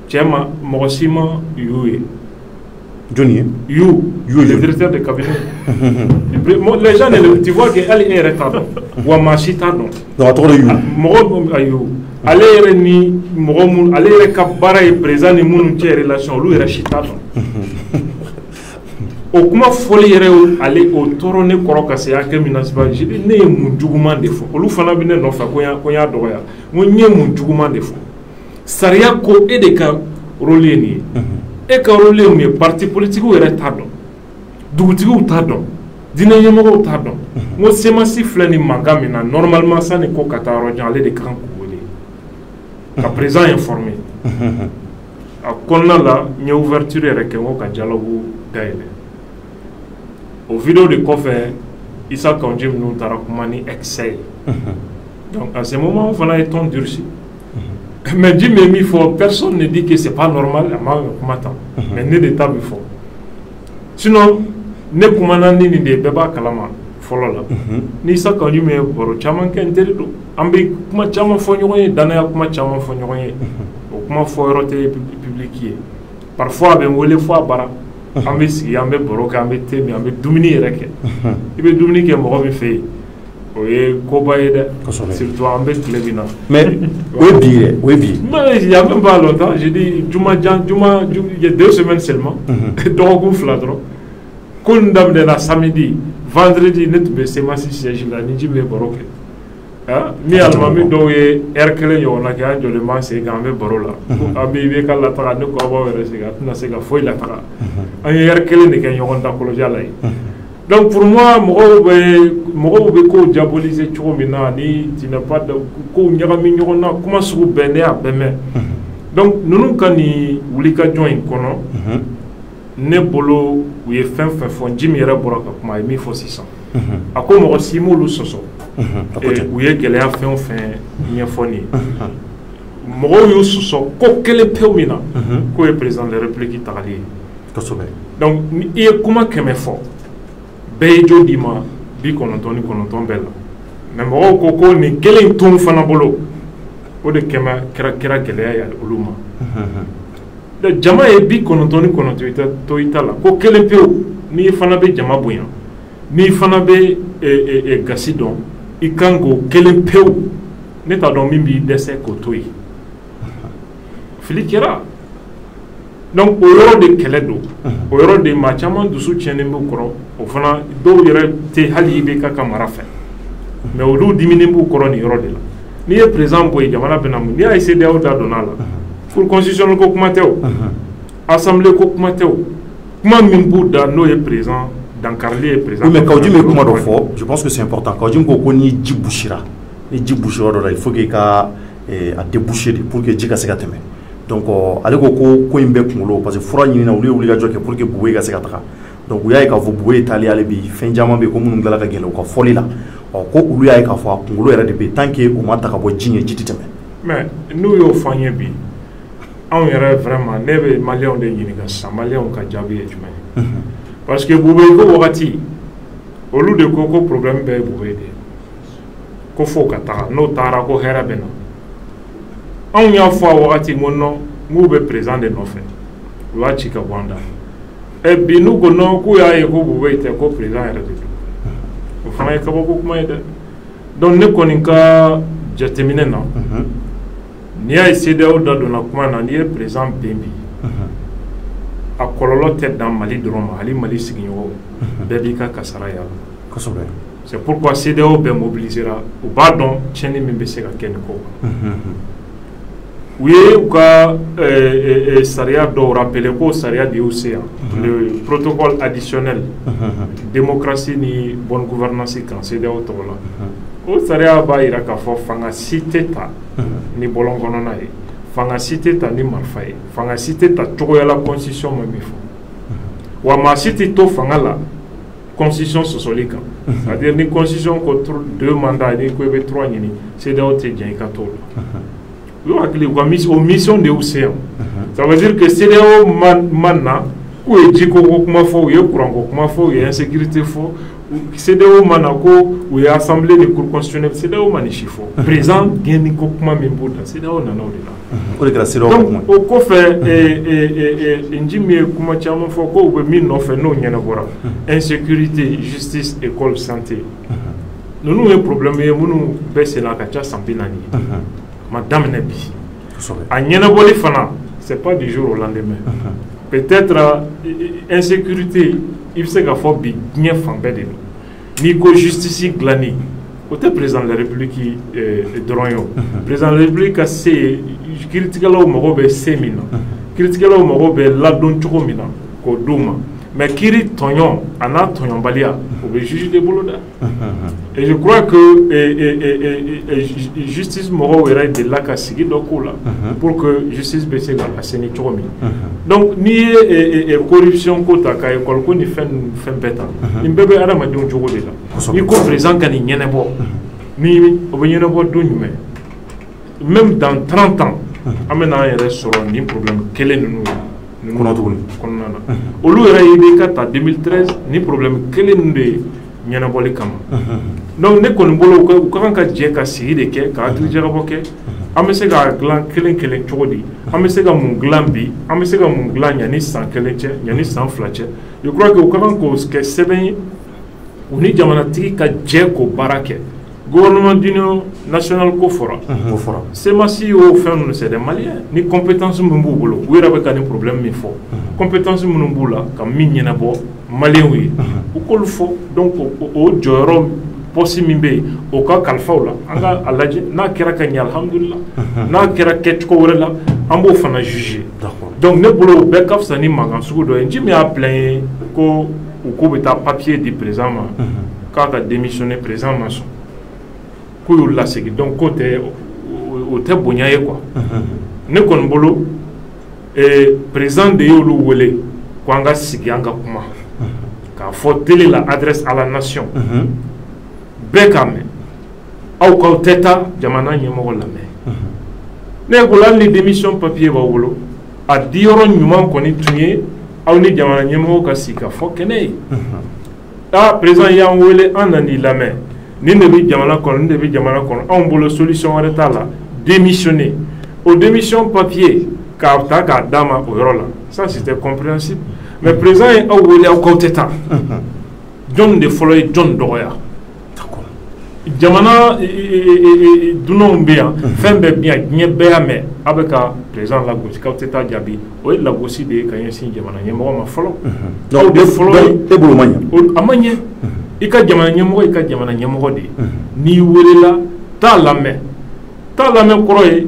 cɛ ma mɔgɔ si ma y'u ye. Jɔnni ye? You, le directeur de cabinet. Les gens, tu vois que elle est retardée. Ou à ma chita non. Donc à tɔgɔ de You. Mɔgɔ ayo. Ale yɛrɛ ni mɔgɔ mun, ale yɛrɛ ka baara ye président ni minnu cɛ relation olu yɛrɛ chita non. O kuma fɔli yɛrɛ ale o tɔɔrɔ ne kɔrɔ ka se hakɛ min na sisan je dis ne ye mun juguman de fɔ olu fana bɛ ne nɔfɛ ko n y'a dɔgɔya n ko n ye mun juguman de fɔ sariya ko e de ka rôle ye nin ye e ka rôle ye mun ye parti politique yɛrɛ t'a dɔn dugutigiw t'a dɔn diinɛ ɲɛmɔgɔw t'a dɔn n ko semasi filɛ ni mankan min na normalement sani ko ka taa yɔrɔ jan ale de kan k'u wele ka président informer a kɔnɔna la n ye ouverture yɛrɛ kɛ n ko ka dialogue dayɛlɛ. Au vidéo de kɔfɛ Issa Kaonji minnu taara kuma ni excès. Donc à ce moment on fana ye ton durci. Mais Njimi ye min fɔ personne ne dit que c'est pas normal a man ka kuma tan. Mais ne de ta bɛ fɔ. Sinon ne kumana ni nin de bɛɛ b'a kalama fɔlɔ la. Ni Issa Kaonji min ye baro caman kɛ n teri don. An bɛ kuma caman fɔ ɲɔgɔn ye danaya kuma caman fɔ ɲɔgɔn ye. O kuma fɔ yɔrɔ tɛ public ye. Parfois a bɛ n wele fɔ a bara. An bɛ sigi an bɛ baro kɛ an bɛ thé min an bɛ dumuni yɛrɛ kɛ i bɛ dumuni kɛ mɔgɔ min fɛ yen o ye koba ye dɛ surtout an bɛ tile min na. Mais o ye bi yɛrɛ o ye bi. Mais il y a même pas longtemps j'ai dit juma il y a 2 semaines seulement dɔgɔkun 2 dɔrɔn ko nin daminɛna samedi vendredi ne tun bɛ semasi siège la ni Njimi bɛ baro kɛ. Ni alimami dɔw ye heure 1 ɲɔgɔnna kɛ an jɔlen b'an sen kan an bɛ baro la ko an bɛ IBK lataga ne ko aw b'aw yɛrɛ segin a tɛna se ka foyi lataga an ye heure 1 de kɛ ɲɔgɔn ta kɔlɔsija la yen. Donc pour moi mɔgɔw bɛ kow diaboliser cogo min na ni tu n'es pas kow ɲagami ɲɔgɔn na kuma sugu bɛɛ ne y'a bɛɛ mɛn. Donc ninnu ka nin wulikajɔ in kɔnɔ ne bolo u ye fɛn fɛn fɔ Njimi yɛrɛ bɔra ka kuma a ye min fɔ sisan a ko mɔgɔ si m'olu sɔsɔ. U ye gɛlɛya fɛn o fɛn ɲɛfɔ nin ye mɔgɔw y'u sɔsɔ ko kelen pewu min na k'o ye président de la République tagali ye. Donc ni i ye kuma 100 fɔ bɛɛ ye jo d'i ma 99 bɛɛ la mais mɔgɔw ko nin kelen tun fana bolo o de kɛra gɛlɛya ye olu ma. Jama ye 99 to i ta la ko kelen pewu n'i fana bɛ jama bonya n'i fana bɛ gasi dɔn i kan k'o kelen pewu ne t'a dɔn min b'i dɛsɛ k'o to yen fili kɛra donc o yɔrɔ de kɛlɛ don o yɔrɔ de maa caman dusu tiɲɛnen b'u kɔrɔ o fana dɔw yɛrɛ tɛ hali IBK ka mara fɛ mais olu diminen b'u kɔrɔ nin yɔrɔ de la n'i ye président bɔ yen jamana bɛna mun n'i y'a ye CEDEAO da donna a la cour constitutionnelle ko kuma tɛ o assemblée ko kuma tɛ o kuma min b'u da n'o ye président d'encarler le président. Oui, mais quand Njimi kuma dɔ fɔ je pense que c'est important quand Njimi ko ni ji bouchira ni ji bouchira dɔ la il faut que ka a déboucher de pour que ji ka se ka tɛmɛ donc ale ko in bɛ kunkolo parce que fura ɲinina olu ye wulikajɔ kɛ pour que Bugoyi ka se ka taga donc u y'a ye k'a fɔ Bugoyi taalen ale bi fɛn caman bɛ yen ko minnu tilala ka gɛlɛya u ka fɔli la ko olu y'a ye k'a fɔ a kunkolo yɛrɛ de bɛ yen tant que u ma ta ka bɔ ji ɲɛ ji tɛ tɛmɛ. Mais n'u y'o fɔ an ye bi anw yɛrɛ vraiment ne bɛ maliyɛnw de ɲininka sisan maliyɛnw ka jaabi ye jumɛn ye. Parce que Bugoyi ko wagati olu de ko problème bɛɛ ye Bugoyi de ko fo ka taga n'o taara ko hɛrɛ bɛ na anw y'a fɔ a wagati n ko non n'u bɛ président de nɔfɛ u y'a ci ka bɔ an da bi n'u ko non k'u y'a ye ko Bugoyi tɛ ko président yɛrɛ de don o fana ye kabako kuma ye dɛ donc ne kɔni ka jateminɛ na n'i y'a ye CEDEAO da donna kuma na n'i ye président ben bi a kɔlɔlɔ tɛ dan Mali dɔrɔn ma hali Mali sigiɲɔgɔnw bɛɛ b'i ka kasara yala C'est pourquoi CEDEAO mobilisera ou pardon tieni min be se ka kɛ nin ko u ye u ka sariya dɔw rappelé ko sariya de y'u se yan le protocole additionnel démocratie ni bonne gouvernance kan CEDEAO tɔgɔ la o sariya b'a yira k'a fɔ fanga si tɛ ta ni bɔlɔn kɔnɔna ye fanga si tɛ ta ni marifa ye fanga si tɛ ta cogoya la constitution ma min fɔ wa maa si tɛ to fanga la constitution sɔsɔli kan c'est-à-dire ni constitution ko 2 mandats ni ko i bɛ 3 ɲini CEDEAO tɛ jɛn i ka t'o la u y'u hakili u ka mission de y'u se yan ça veut dire que CEDEAO man na k'u ye jiko ko kuma fɔ u ye courant ko kuma fɔ u ye insécurité fɔ CEDEAO man na ko u ye assemblée de cour constitutionnelle CEDEAO man ni si fɔ président gɛnni ko kuma min b'o da CEDEAO nana o de la donc o kɔfɛ nji min ye kuma caman fɔ ko u bɛ min nɔfɛ n'o ɲɛnabɔra insécurité justice école santé ninnu ye problème ye minnu bɛɛ senna ka ca san 40 ye ma daminɛ bi a ɲɛnabɔli fana c'est pas du jour au lendemain peut-être insécurité i bɛ se ka fɔ bi diɲɛ fan bɛɛ de don n'i ko justice dilanni o tɛ président de la république dɔrɔn ye o président de la république ka se ye kiiritigɛlaw mago bɛ se min na kiiritigɛlaw mago bɛ ladon cogo min na k'o d'u ma mais kiiri tɔɲɔ a n'a tɔɲɔbaliya o bɛ juge de bolo da et je crois que justice mɔgɔw yɛrɛ delila ka sigi dɔ k'o la pour que justice bɛ se ka laseni cogo min donc n'i ye corruption ko ta ka école ko ni fɛn bɛɛ ta nin bɛɛ bɛ adamadenw cogo de la n'i ko président ka nin ɲɛnabɔ ni o bɛ ɲɛnabɔ don jumɛn même dans 30 ans an bɛna an yɛrɛ sɔrɔ nin problème kelen ninnu kɔnɔna na olu yɛrɛ ye bɛ ka ta 2013 ni problème kelen ninnu de ye ɲɛnabɔli kama donc ne kɔni bolo u ka kan ka jɛ ka sigi de kɛ ka hakili jagabɔ kɛ an bɛ se ka dilan kelen kelen cogo di an bɛ se ka mun dilan bi an bɛ se ka mun dilan yanni san kelen cɛ yanni san 2 cɛ je crois que u ka kan k'o kɛ sɛbɛn ye u ni jamanatigi ka jɛ k'o baara kɛ gouvernement d'union nationale ko fɔra semasi y'o fɛn ninnu c'est des maliens ni compétence min b'u bolo u yɛrɛ bɛ ka nin problème min fɔ compétence minnu b'u la ka min ɲɛnabɔ maliens ye u k'olu fɔ donc o jɔyɔrɔ poste min bɛ yen o ka kalifaw la an ka a lajɛ n'a kɛra ka ɲɛ alhamdulillah n'a kɛra kɛcogo wɛrɛ la an b'o fana juger donc ne bolo o bɛɛ ka fisa ni mankan sugu dɔ ye n ji min y'a plaint ye ko u ko bɛ taa papier di président ma k'a ka démissionner président ma sɔn k'u y'u lasegin donc k'o tɛ o tɛ bonya ye quoi ne kɔni bolo président de y'olu wele ko an ka sigi an ka kuma k'a fɔ télé la adresse à la nation bɛɛ k'a mɛn aw k'aw tɛ taa jamana ɲɛmɔgɔ lamɛn ne bolo hali ni démission papier b'aw bolo a diyɔrɔ ɲuman kɔni tun ye aw ni jamana ɲɛmɔgɔ ka sigi ka fɔ kɛnɛ ye président y'an wele an nan'i lamɛn nin de bɛ jamana kɔnɔ nin de bɛ jamana kɔnɔ anw bolo solution wɛrɛ t'a la démissionner o démission papier k'a ta k'a d'a ma o yɔrɔ la ça c'était compréhensible mais président ye aw wele aw k'aw tɛ taa jɔn de fɔlɔ ye jɔn dɔgɔya jamana dunanw bɛ yan fɛn bɛɛ bɛ yan diɲɛ bɛɛ y'a mɛn aw bɛ ka président lagosi k'aw tɛ taa jaabi o ye lagosi de ye ka ɲɛsin jamana ɲɛmɔgɔ ma fɔlɔ aw de fɔlɔ ye e bolo ma ɲɛ a ma ɲɛ i ka jamana ɲɛmɔgɔ i ka jamana ɲɛmɔgɔ de ye n'i welela t'a lamɛn kɔrɔ ye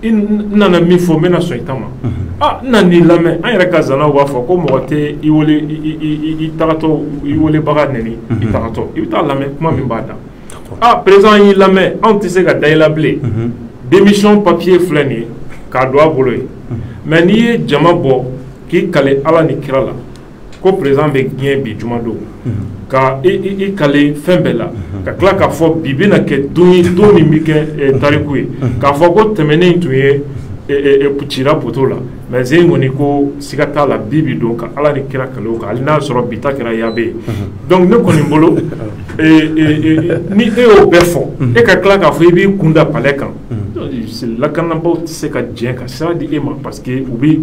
i nana min fɔ n bɛna sɔn i ta ma n nan'i lamɛn an yɛrɛ ka zanaw b'a fɔ ko mɔgɔ tɛ i wele i tagatɔ i welebaga nɛni i tagatɔ i bɛ taa lamɛn kuma min b'a da président y'i lamɛn anw tɛ se ka da i la bilen démission papier filɛ nin ye k'a don a bolo ye mais n'i ye jama bɔ k'i kale ala ni kira la ko président bɛ diɲɛ bi juma don ka i kale fɛn bɛɛ la ka tila k'a fɔ bi bɛna kɛ don min bɛ kɛ tariku ye k'a fɔ ko tɛmɛnen tun ye cira poto la mais n kɔni ko siga t'a la bi don ka ala ni kira kale o kan hali n'a sɔrɔ bi ta kɛra yabe ye donc ne kɔni bolo ni e y'o bɛɛ fɔ e ka tila k'a fɔ i b'i kun da palais kan lakanabaaw tɛ se ka diɲɛ ka sira di e ma parce que u bɛ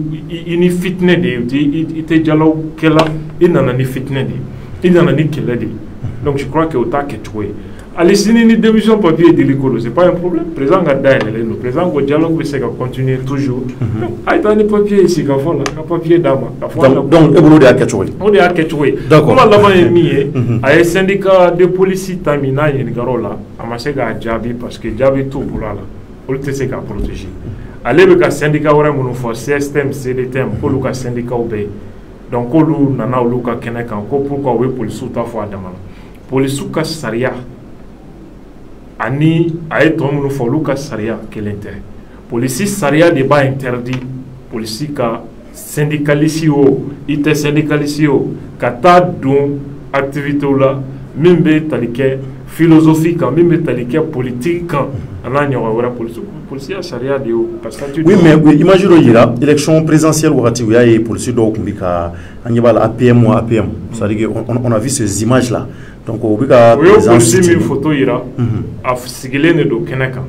i ni fitinɛ de ye i tɛ jalaw kɛla i nana ni fitinɛ de ye i nana ni kɛlɛ de ye donc je crois que o t'a kɛcogo ye allez signer une démission papier de l'école, c'est pas un problème. Le président Gada, le président le dialogue c'est continuer toujours. Aïe, t'as des papiers ici, qu'à fond là, papier d'âme. Donc, et vous l'avez catché. On est à catcher. D'accord. Comment l'avant est mis, à un syndicat de police tamina y garola, à ma sega Djabi parce que Djabi tout pour là, on le sait qu'à protéger. Allez, le syndicat aurait mon for CSTM, CDTM, pour le syndicat obéi. Donc, on nana ou le Kenekan, pourquoi oui, police ou ta foi d'amana. Police ou Kassaria. Ani aye tomu no folu ka sariya kelen tɛ polisi sariya de b'a interdit polisi ka syndicaliste o ite syndicaliste o ka taa don activité la min bɛ tali kɛ philosophie kan min bɛ tali kɛ politique kan ana ɲɔgɔn wɛrɛ polisi ya sariya de o ka statut oui mais image dɔ yira élection présidentielle wagati u y'a ye polisi dɔw tun bɛ ka an ɲɛ b'a la APM ou APM c'est-à-dire on a vu ces images là. Donc, on a une photo ira a sigilé ne do keneka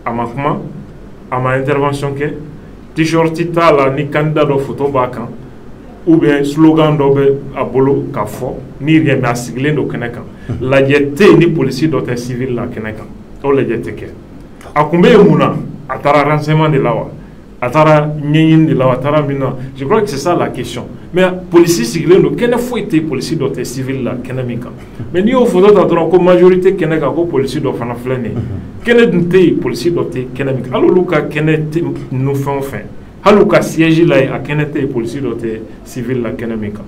amakuma ama intervention ke t-shirt tala ni candidat do photo bakan ou bien slogan do be abolo ka fo ni rien mais a sigilé do keneka la jete ni policier do civil la keneka o la jete ke akumbe muna atara renseignement de lawa atara nyenyin de lawa atara mina je crois que c'est ça la question. Mais les policiers civiles, quelle fois été policiers d'autres civils là, mais nous au fond d'autres comme majorité qui n'est qu'à policiers d'autres fan flâner. Quel est le policier d'autres Kenemica? Alors Luca Kenneth nous fait enfin. Alors Luca siège là à Kenneth policiers d'autres civils là Kenemica.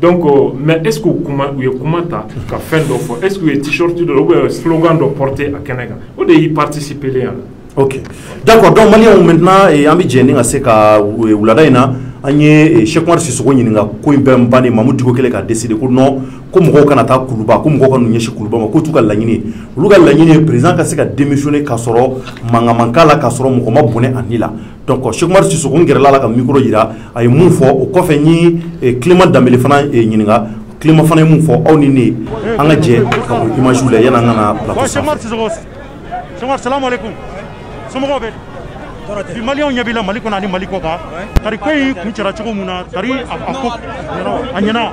Donc mais est-ce que comment ta fin d'offre? Est-ce que les t-shirts de slogan de porter à Kenega? Ou de y participer là? Ok. D'accord. Donc Malien maintenant et ami Jenning a se ka uladaina. Anye Cheikh Oumar Sissoko ɲininka ko in bɛɛ bannen Mamadou Diko kɛlen ka décider ko non ko mɔgɔw kana taa kuluba ko mɔgɔw ka n'u ɲɛsin kuluba ma ko t'u ka laɲini olu ka laɲini ye président ka se ka démissionner k'a sɔrɔ mankanmankan la k'a sɔrɔ mɔgɔ ma bonɛ a ni la donc Cheikh Oumar Sissoko n gɛrɛla la ka micro yira a ye mun fɔ o kɔfɛ n ye Clément Dembélé fana ɲininka Clément fana ye mun fɔ aw ni ne an ka jɛ ka o image lajɛ yanni an ka na plateau sanfɛ. Cheikh Oumar salamu alaikum somɔgɔw bɛ di Malien ɲɛ b'i la Mali kɔnɔ ani Mali kɔ kan tari ko in kun cɛra cogo min na tari a ko a ɲɛna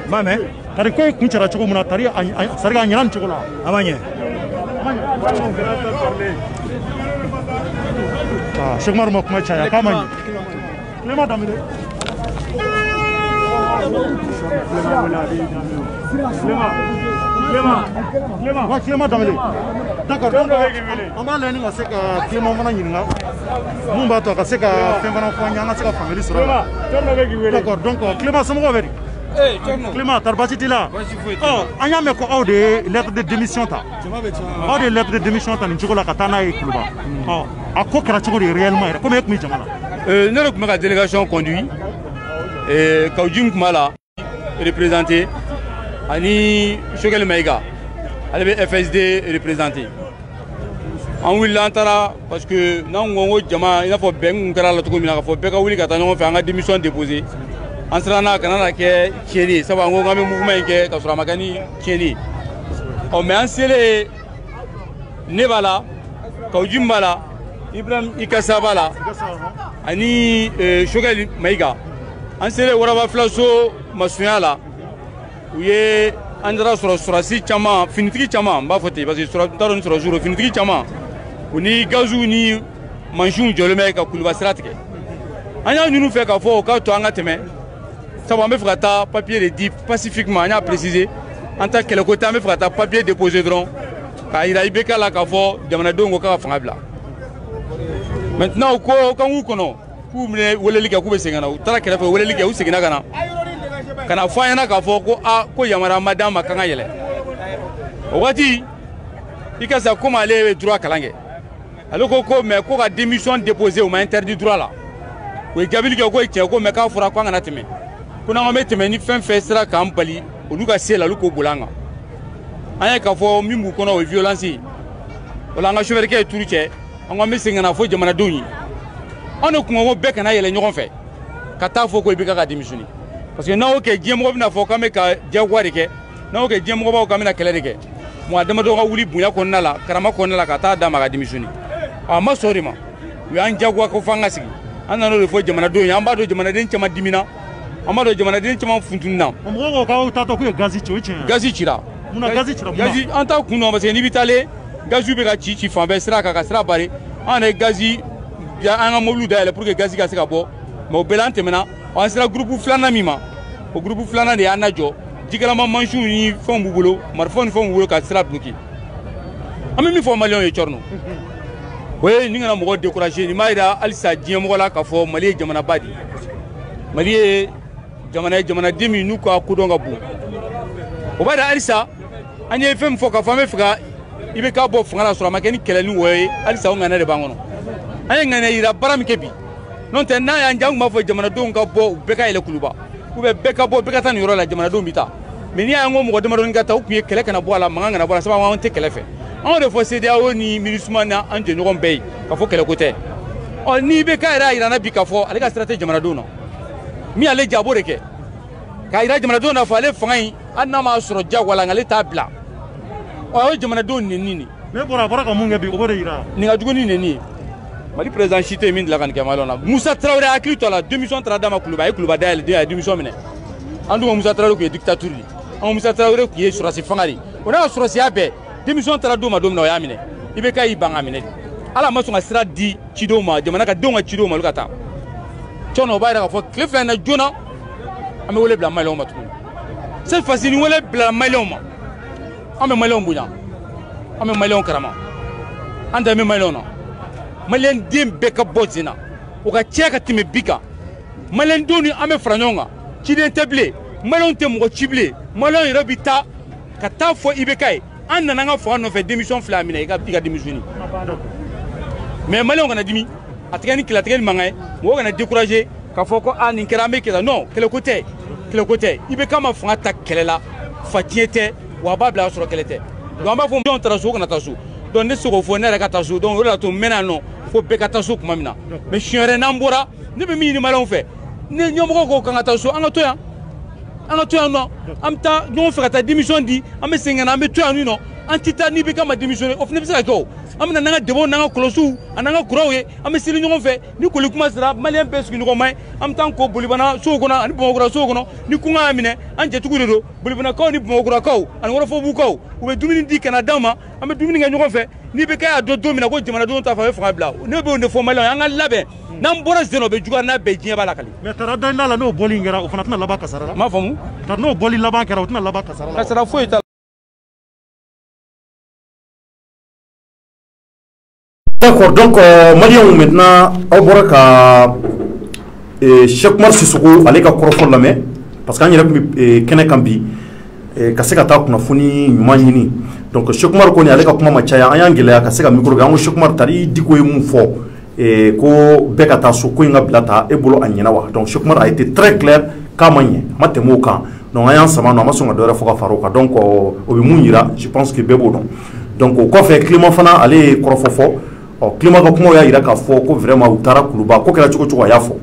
m'a mɛn tari ko in kun cɛra cogo min na tari a ɲɛna nin cogo la a ma ɲɛ Cheikh Oumar ma kuma caya k'a ma ɲɛ Clément Dembélé Clément Dembélé d'accord on b'a lajɛ ni ka se ka Clément fana ɲininka mun b'a to a ka se ka fɛn fana fɔ an ye an ka se ka faamuyali sɔrɔ a la d'accord donc Clément somɔgɔw bɛ di Clément tari baasi t'i la an y'a mɛn ko aw de ye lettre de démission ta aw de ye lettre de démission ta nin cogo la ka taa n'a ye kuluba a ko kɛra cogo de réellement yɛrɛ komi e tun bɛ jama la ne de tun bɛ ka délégation conduit Kawjim tun b'a la représenté ani Choguel Maïga ale bɛ FSD représenté an wulila an taara parce que n'an ko ko jama i n'a fɔ bɛn kun kɛra la cogo min na k'a fɔ bɛɛ ka wuli ka taa ɲɔgɔn fɛ an ka démission déposé an sera n'a kana na kɛ tiɲɛni ye sabu an ko k'an bɛ mouvement in kɛ ka sɔrɔ a ma kɛ ni tiɲɛni ye mais an selen ne b'a la Kawjim b'a la Ibrahim Ikasa b'a la ani Choguel Maïga an selen Waraba Filaso masunya la u ye an taara sɔrɔ sɔrɔsi caman finitigi caman n b'a fɔ ten parce que n t'a dɔn ni sɔrɔsi don finitigi caman u ni gaziw ni mansinw jɔlen bɛ ka kuluba sira tigɛ an y'a ɲini u fɛ k'a fɔ u k'a to an ka tɛmɛ sabu an bɛ fɛ ka taa papier de di pacifiquement an y'a préciser an ta kɛlɛko tɛ an bɛ fɛ ka taa papier déposer dɔrɔn k'a yira IBK la k'a fɔ jamanadenw ko k'a ka fanga bila maintenant u ko k'an k'u kɔnɔ k'u bɛna weleli kɛ k'u bɛ segin ka na u taara kɛrɛfɛ weleli kɛ u seginna ka na kana fɔ an ɲɛna k'a fɔ ko ko yamaruya ma d'an ma k'an ka yɛlɛ o waati Ikasa komi ale ye droit kalan kɛ ale ko mais ko ka démission déposer u ma interdit droit la o ye jaabili kɛ ko tiɲɛ ko mais k'a fɔra k'an kana tɛmɛ ko n'an bɛ tɛmɛ ni fɛn fɛn sera k'an bali olu ka se la olu k'o boli an kan an ye k'a fɔ min b'u kɔnɔ o ye violence ye o la an ka chauffeur kɛ ye turu cɛ an ko an bɛ segin ka na fɔ jamanadenw ye an de kun ko bɛɛ kana yɛlɛ ɲɔgɔn fɛ ka taa fɔ ko IBK ka démissionner parce que n'aw kɛ diɲɛmɔgɔ bɛna fɔ k'an bɛ ka diyagoya de kɛ n'aw kɛ diɲɛmɔgɔ b'aw k'an bɛna kɛlɛ de kɛ mɔgɔ damadɔ ka wuli bonya kɔnɔna la karama kɔnɔna la ka taa d'a ma ka démissionner a ma sɔn o de ma u y'an diyagoya ko f'an ka sigi an nana o de fɔ jamanadenw ye an b'a dɔn jamanaden caman dimina an b'a dɔn jamanaden caman funtunina mɔgɔw ko k'aw taatɔ k'u ye gazi ci o ye tiɲɛ ye gazi cira gazi an ta kun parce que ni bi tale gazi be ka ci fan bɛ sira ka sira bari an ye gazi an ka mobile dayɛlɛ pour que gazi ka se ka bɔ mais o bɛɛ la an tɛmɛna an sera groupe filanan min ma o groupe filanan de y'an lajɔ jikɛlama mansiw ni fɛnw b'u bolo marifaw ni fɛnw b'u bolo ka sira bloquer an bɛ min fɔ maliyɛnw ye cɔrɔnɔ o ye ni kana mɔgɔ décourager nin m'a yira halisa diɲɛ mɔgɔ la k'a fɔ Mali ye jamanaba de Mali ye jamanaden min n'u ka kodɔn ka bon o b'a yira halisa an ye fɛn min fɔ k'a fɔ an bɛ fɛ ka IBK bɔ fanga la sɔrɔ a ma kɛ ni kɛlɛ ni wɔyɔ ye halisa o ŋanɛ de b'an kɔnɔ an ye ŋanɛ yira baara min kɛ bi n'o tɛ n'a y'an diya an tun b'a fɔ jamanadenw ka bɔ u bɛɛ ka yɛlɛ kuluba ou bien bɛɛ ka bɔ bɛɛ ka taa nin yɔrɔ la jamanadenw bɛ taa mais n'i y'a ye n ko mɔgɔ damadɔni ka taa u tun ye kɛlɛ kana bɔ a la mankan kana bɔ a la sabu an tɛ kɛlɛ fɛ anw de fɔ CEDEAO ni MINUSMA na an jɛɲɔgɔn bɛɛ ye k'a fɔ kɛlɛko tɛ ɔ ni IBK yɛrɛ y'a yira n na bi k'a fɔ ale ka sira tɛ jamanadenw na min ale jɛ a b'o de kɛ k'a yira jamanadenw na fɔ ale fanga in hali n'a m'a sɔrɔ diyagoya la ale t'a bila ɔ o ye jamanadenw nɛni de ne bɔra ka mun kɛ bi o b'o de yira nin ka jugu ni nɛni ye Mali président si tɛ yen min dilan ka nin kɛ Mali la Musa Traoré hakili to a la démission taara d'a ma Kuluba a ye Kuluba dayɛlɛ a ye démission minɛ an dun ko Musa Traoré tun ye dictature de an ko Musa Traoré tun ye sɔrɔsi fanga de o n'a ka sɔrɔsiya bɛɛ démission taara d'o ma don min na o y'a minɛ IBK y'i ban k'a minɛ de ala ma sɔn ka sira di cidenw ma jamana ka denw ka cidenw ma olu ka taa cɔnɔ o b'a yira k'a fɔ tile fila in na joona an bɛ wele bila maliyɛnw ma tuguni cette fois-ci ni wele bila maliyɛnw ma an bɛ maliyɛnw bonya an bɛ maliyɛnw karama an tɛ bɛ maliyɛnw na maliyɛn den bɛɛ ka bɔ sen na o ka cɛ ka tɛmɛ bi kan maliyɛn denw ni an bɛ fara ɲɔgɔn kan ciden tɛ bilen maliyɛnw tɛ mɔgɔ ci bilen maliyɛnw yɛrɛ bɛ taa ka taa fɔ IBK ye an nana an ka fanga nɔfɛ démission fila minɛ i ka démissionner mais maliyɛnw kana dimi a tigɛ ni kɛlɛ tigɛ ni mankan ye mɔgɔw kana décourager k'a fɔ ko nin kɛra an bɛ kɛlɛ non kɛlɛko tɛ IBK ma fanga ta kɛlɛ la fa tiɲɛ tɛ wa a b'a bila a sɔrɔ kɛlɛ tɛ donc an b'a fɔ miliyɔnw taara so kana taa so donc ne tɛ se k'o fɔ ne yɛrɛ ka taa so donc o de la to n mɛnna yan nɔ fo bɛɛ ka taa so tuma min na mais siɲɛ wɛrɛ n'an bɔra ne bɛ min ɲini maliyɛnw fɛ ne ɲɛmɔgɔ ko kan ka taa so an ka to yan nɔ an bɛ taa ɲɔgɔn fɛ ka taa démission di an bɛ segin ka na an bɛ to yan nɔ an tɛ taa ni IBK ma démissionner o fana bɛ se ka kɛ o an bɛ na n'an ka debaw n'an ka kɔlɔsiw a n'an ka kuraw ye an bɛ seli ɲɔgɔn fɛ ni koli kuma sera maliyɛn bɛɛ sigiɲɔgɔnma ye an bɛ taa ko bolibana sow kɔnɔ ani bamakɔkura sow kɔnɔ ni kunkan y'a minɛ an jɛtigiw de don bolibanakaw ni bamakɔkurakaw ani wɔlɔfɔbukaw u bɛ dumuni di ka na d'an ma an bɛ dumuni kɛ ɲɔgɔn fɛ ni IBK y'a dɔn don min na ko jamanadenw t'a fɛ a bɛ fanga bila ne b'o de fɔ maliyɛnw ye an ka labɛn n'an bɔra sen na o bɛ juguya n'a bɛɛ diɲɛ b'a la kali mais tara da la n'o bɔli in kɛra o fana tɛna laban kasara la m'a faamu n'o bɔli laban kɛra o tɛna laban kasara la kasara foyi t'a la. D'accord, donc maliyɛnw maintenant aw bɔra ka Cheikh Oumar Sissoko ale ka kɔrɔfɔ lamɛn parce que an yɛrɛ tun bɛ kɛnɛ kan bi ka se ka taa kunnafoni ɲuman ɲini donc Cheikh Oumar kɔni ale ka kuma ma caya an y'an gɛlɛya ka se ka micro kɛ an ko Cheikh Oumar tari diko ye mun fɔ ko bɛɛ ka taa so ko in ka bila ta e bolo a ɲɛna wa donc Cheikh Oumar a été très clair k'a ma ɲɛ a ma tɛmɛ o kan donc an y'an sama nɔ a ma sɔn ka dɔ wɛrɛ fɔ ka fara o kan donc o bɛ mun yira je pense que bɛɛ b'o dɔn donc o kɔfɛ Clément fana ale ye kɔrɔfɔ fɔ Clément ka kumaw y'a yira k'a fɔ ko vraiment u taara Kuluba ko kɛra cogo cogo a y'a fɔ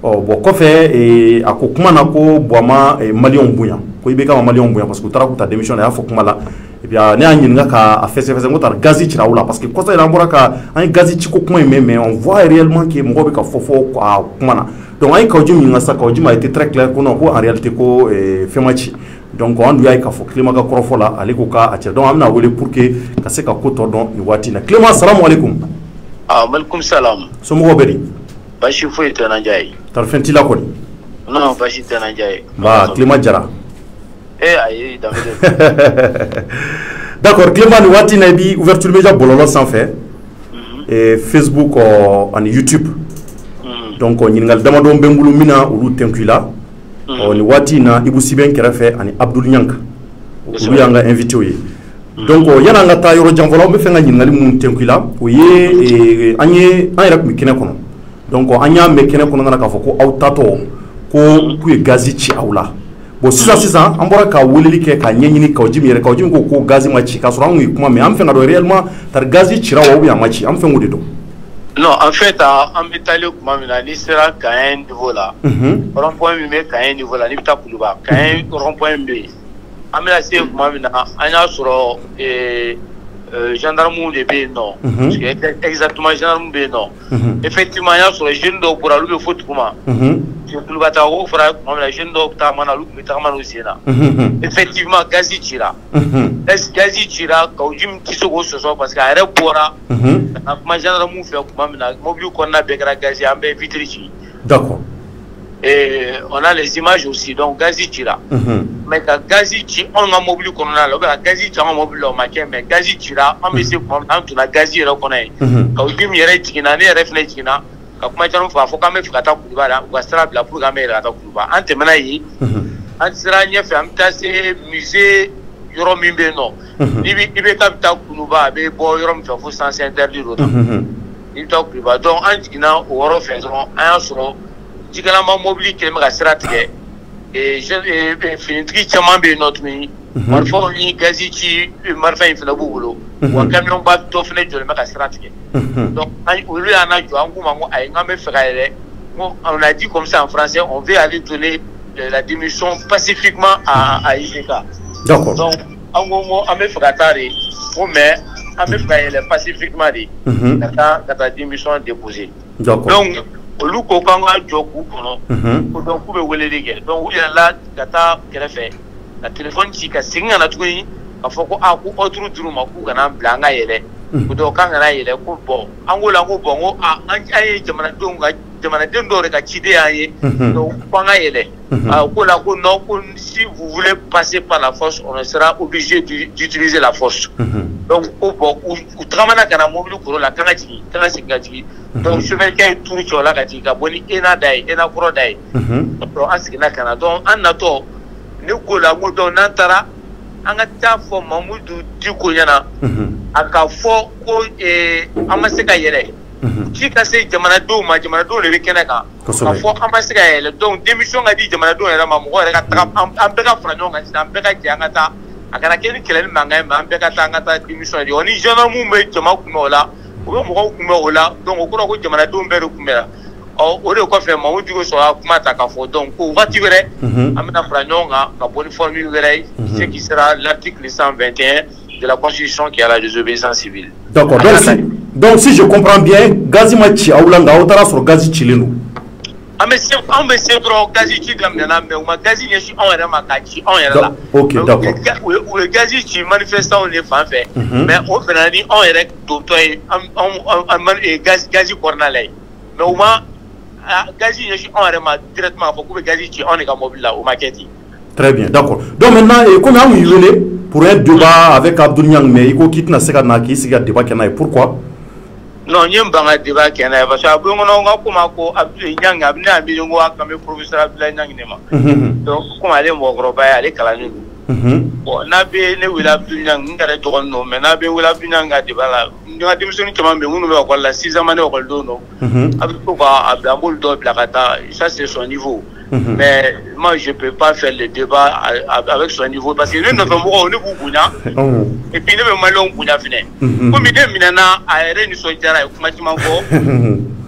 bon kɔfɛ a ko kuma na ko Boama maliyɛnw bonya ko IBK ma maliyɛnw bonya parce que u taara k'u ta démission na a y'a fɔ kuma la et puis ne y'a ɲininka k'a fɛsɛfɛsɛ n ko taara gazi cira u la parce que kɔsa yɛrɛ an bɔra ka an ye gazi ciko kuma in mɛn mais on voit réellement que mɔgɔw bɛ ka fɔ a kuma na donc an ye Kawujim ɲininka sa Kawujim a été très clair ko non ko en réalité ko fɛn ma ci donc an dun y'a ye k'a fɔ Clément ka kɔrɔfɔ la ale ko k'a cɛ donc an bɛna wele pour que ka se ka ko tɔ dɔn nin waati in na Clément salamu aleykum. Malikum salam. Somɔgɔw bɛ di? Basi foyi tɛ na Njaye. Tari fɛn t'i la kɔni? Non, basi tɛ na Njaye. Ba Clément Jara. Ayi David. D'accord, Clément ni waati in na i bi ouverture media bɔlɔlɔ sanfɛ Facebook ani YouTube. Donc ɲininkali damadɔ bɛ n bolo min na olu tɛnku i la. Ni waati in na Ibou Sibɛn kɛrɛfɛ ani Abdul Nyanka. Olu y'an ka invité ye. Donc yan'an ka taa yɔrɔ jan fɔlɔ n bɛ fɛ ka ɲininkali minnu tɛnku i la o ye an yɛrɛ tun bɛ kɛnɛ kɔnɔ donc an y'a mɛn kɛnɛ kɔnɔna na k'a fɔ ko aw tatɔ k'u ye gazi ci aw la bon sisan an bɔra ka weleli kɛ ka ɲɛɲini Kawujim yɛrɛ Kawujim ko gazi ma ci k'a sɔrɔ an kun ye kuma mɛn an fɛ ka dɔn réellement tari gazi cira wa ou bien a ma ci an fɛn k'o de dɔn. Non, en fait an bɛ taali kuma min na n'i sera Kaɲɛ niveau la rond point min bɛ Kaɲɛ niveau la n'i bɛ taa Kuluba Kaɲɛ rond point bɛ yen an bɛna se kuma min na an y'a sɔrɔ gendarme de B non. Exactement gendarme B non. Effectivement, il y a sur les jeunes d'eau pour aller au foot comment. Je peux pas t'avoir frère, comme la jeune d'eau t'as manalu, mais t'as manalu aussi là. Effectivement, Gazi tira. Gazi tira quand Jim qui se gosse ce soir parce qu'à l'aéroport, ma gendarme fait comme ça, mobile qu'on a bégra Gazi en bé vitrici. D'accord. Et on a les images aussi, donc Gazi tira. Mais quand Gazi tira, on a mobile qu'on a là, Gazi tira en mobile au maquin, mais Gazi tira, on met ses comme ça, on a Gazi reconnaît. Quand Jim y a tigina, ne reflète tigina. Quand moi j'en fais, faut quand même faire ta coupe là, ou à sera la pour gammer la coupe. En témoignant, en sera n'y a fait un tassé musée Yoromimbe non. Il veut comme ta coupe, mais bon Yorom fait faut sans interdire l'autre. Il t'a coupe. Donc en tigina, au Woro faisons un solo. Tigana ma mobile qui me sera tigé. Et je finis tristement bien notre mini. Parfois on y Gazi qui marfa il fait le boulot. Ou un camion bat d'offre de le mec sera tigé. Donc, on a dit comme ça en français, on veut aller donner la démission pacifiquement à IGK. D'accord. Donc, on a fait pacifiquement la démission déposée. D'accord. Donc, au lieu qu'on a Djokou, donc, on il y a là, la téléphone qui a signé à la touille, il faut qu'on a autre tour, on a blanc à elle. Donc, quand on a eu le coup, Angola, bon, si vous voulez passer par la force, on sera obligé d'utiliser la force. Donc, au travail à mobile pour la Kanati, donc je vais qu'il y ait tout sur la Katika, Boni, Enadai, Enakrodai. Donc, en attendant, nous collaborons Nantara. Angata fo Mamoudou Dikoyana aka fo ko amaseka yele ki ka se jamana do le weekend ka fo amaseka yele donc démission ga di jamana do era mamu ko ka ambeka franyo ga ambeka jangata akana keni kelel manga ma ambeka tangata démission di oni jona mu me jama kumola o mo ko kumola donc o ko jamana do mbere kumera o de ko fe Mamoudou ko so kuma ta ka fo donc ko wati were amena franyo ga ka bonne formule were ce qui sera l'article 121 de la Constitution qui a la désobéissance civile. D'accord. Donc si je comprends bien, Gazi Machi Aoulanga Otara sur Gazi Chileno. On me sait trop Gazi Chigamena, mais on m'a Gazi Yeshi on est Makachi, on est là. Ok, d'accord. Le Gazi Chi manifestant les femmes fait, mais au final on est docteur et Gazi Cornalay. Mais au moins Gazi Yeshi on est directement pour que Gazi Chi on est comme mobile là au maquetti. Très bien, d'accord. Donc maintenant, comme on y venait pour un débat avec Abdou Niang, mais il faut quitter la Seganaki, c'est un débat qui est pourquoi? Non, il y a un débat qui est parce que Abdou Niang a bien comme le professeur Abdou Niang. Donc, comment aller mon gros bail, aller Kalani. Bon, n'abé ne will Abdou Niang, nous avons non, mais n'abé will Abdou Niang a débat là. Nous avons démissionné comme nous avons la 6 ans, nous avons dono. Abdou Blakata, ça c'est son niveau. Mais moi je ne peux pas faire le débat avec son niveau parce que nous ne faisons pas au et puis nous avons un fini. Comme il est maintenant à Rennes sur le terrain,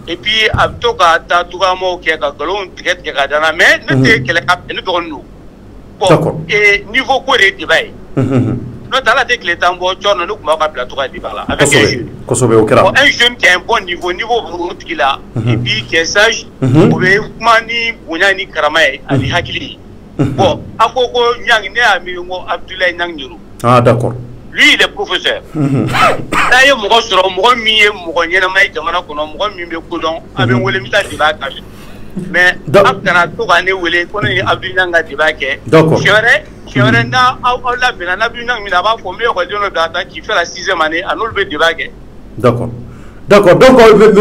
et puis à Toka, Tatouamo qui est à Colombe, qui est à Dana, mais nous devons nous. Bon, et niveau quoi les débats? Nous avons dit que les tambours, nous avons plateau à débat là. Avec un jeune qui a un bon niveau qu'il a, et puis qui est sage, Mani, Bounani, Karamae, Ali Hakili. Bon, à Koko, Yang Né, Amirumo, Abdoulaye Nanguru. Ah, d'accord. Lui, il est professeur. D'ailleurs, mon gosse sera mon mieux, mon yenamaï, mon mieux, Koudon, avec Willemita débat. Mais, après, on a dit que Abdoulaye Nanga débat. D'accord. Qui fait la 6e année à nous le débat. D'accord. D'accord. Donc,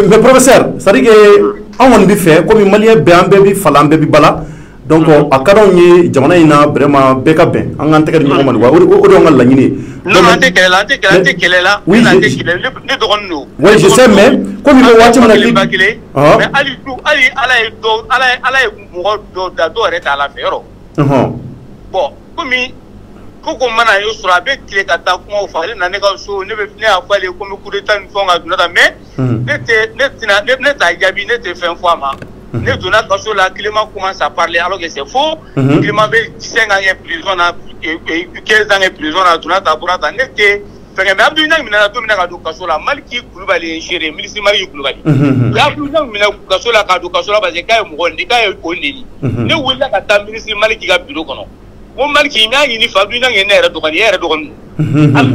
mais professeur, ça dit que on a fait comme Malien Béambébi, Falambébi Bala. Donc, à Caron, Jamana ina vraiment Bekabé. En antéka de Mohamed, ou de la Guinée. Non, qu'elle est là. Oui, je sais, mais comme il va watcher mais Ali, bon, comme Koko mana yo sura be kile kata kuma ofale na nega so ne be ne afale comme coup d'état une fois na mais ne ta gabi ne te fait fois ma ne donna quand la Clément commence à parler alors que c'est faux. Clément be 15 ans en prison na 15 ans en prison na donna ta burata ne te fɛngɛ mais Abdou Niang minɛna don min na ka don kaso la Maliki Kulubali ye seere ministre Maliki Kulubali Abdou Niang minɛ kaso la ka don kaso la parce que k'a ye mɔgɔ nin k'a ye o neni ne wulila ka taa ministre Maliki ka bureau kɔnɔ ko Maliki n'a ɲini fɛ Abdou Niang ye ne yɛrɛ dɔgɔnin e yɛrɛ dɔgɔnin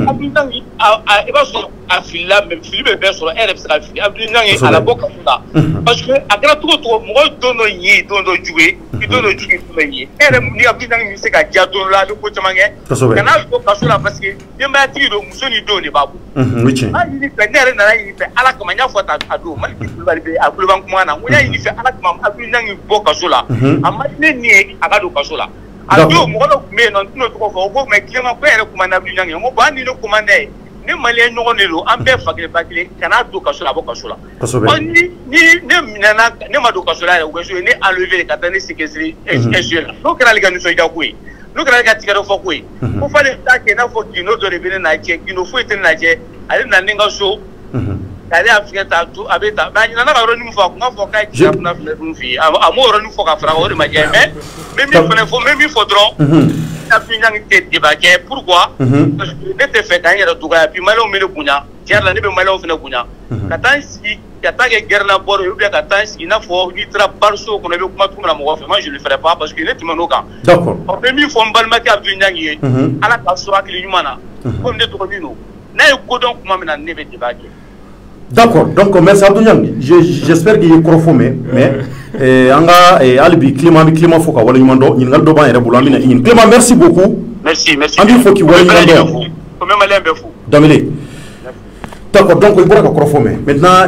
Abdou Niang i b'a sɔrɔ a filila mais fili bɛ bɛɛ sɔrɔ e yɛrɛ bɛ se ka fili Abdou Niang ye a labɔ kaso la parce que a kɛra cogo cogo mɔgɔ don dɔ ɲi don dɔ jugu ye i don dɔ jugu ye don dɔ ɲi e yɛrɛ ni Abdou Niang bɛ se ka diya don la a bɛ ko caman kɛ kana don kaso la parce que denbayatigi don muso ni denw de b'a bolo n'a ɲini fɛ ne yɛrɛ nana ɲini fɛ Ala kama n y'a fɔ tan a don Maliki Kulubali bɛ a kuloba kuma na n ko n y'a ɲini fɛ Ala kama Abdou Niang bɔ kaso la a ma ne ni ye a ka don kaso la a don mɔgɔ dɔ tun bɛ yen nɔ n tɛna tɔgɔ fɔ o ko mais Clément ko yɛrɛ kuma na Abdou Niang ye n ko bon hali ni ne commandé ye ne maliyɛn ɲɔgɔn de don an bɛɛ fa kelen ba kelen kana don kaso la a bɔ kaso la ni ne minɛna ne ma don kaso la yɛrɛ u bɛ so ye ne enlevé ka taa ne séquestrer SUE la n'o kɛra ale ka nisɔndiya ko ye n'o kɛra ale ka tigɛrɛ fɔ ko ye ko f'ale t'a kɛ i n'a fɔ Guindo dɔ de bɛ ne n'a cɛ Guindo foyi tɛ ne n'a cɛ ale na ne ka so ale y'a fiyɛ ta a bɛ ta mais a ɲinana ka yɔrɔnin min fɔ a kun ka fɔ k'a ye tiɲɛ kunna filɛ dun f'i ye a m'o yɔrɔnin fɔ ka fara o de ma diya mais n bɛ min fɔ dɔrɔn Abdou Niang tɛ débat kɛ pourquoi parce que ne tɛ fɛ k'an yɛrɛ dɔgɔya bi maliyɛnw bɛ ne bonya tiɲɛ yɛrɛ la ne bɛ maliyɛnw fana bonya ka taa n sigi ka taa kɛ guerre la bɔrɔ ye ou bien ka taa n sigi i n'a fɔ n'i taara bariso kɔnɔ i bɛ kuma cogo min na mɔgɔ fɛ moi je le ferai pas parce que ne tɛmɛ n'o kan n bɛ min fɔ n balimakɛ Abdou Niang ye Ala ka sɔrɔ hakili ɲuman na komi ne dɔgɔnin don n'a ye ko dɔn kuma min na ne bɛ débat kɛ. D'accord, donc merci Abdou Niang, j'espère qu'il est profond, mais anga alibi Clément faut ka wala ñumando ñingal do ban yere bulu amina ñin Clément merci beaucoup. Merci Ami faut ki wala ñumando ko même malien be fu damele. D'accord, donc il bora ka profond maintenant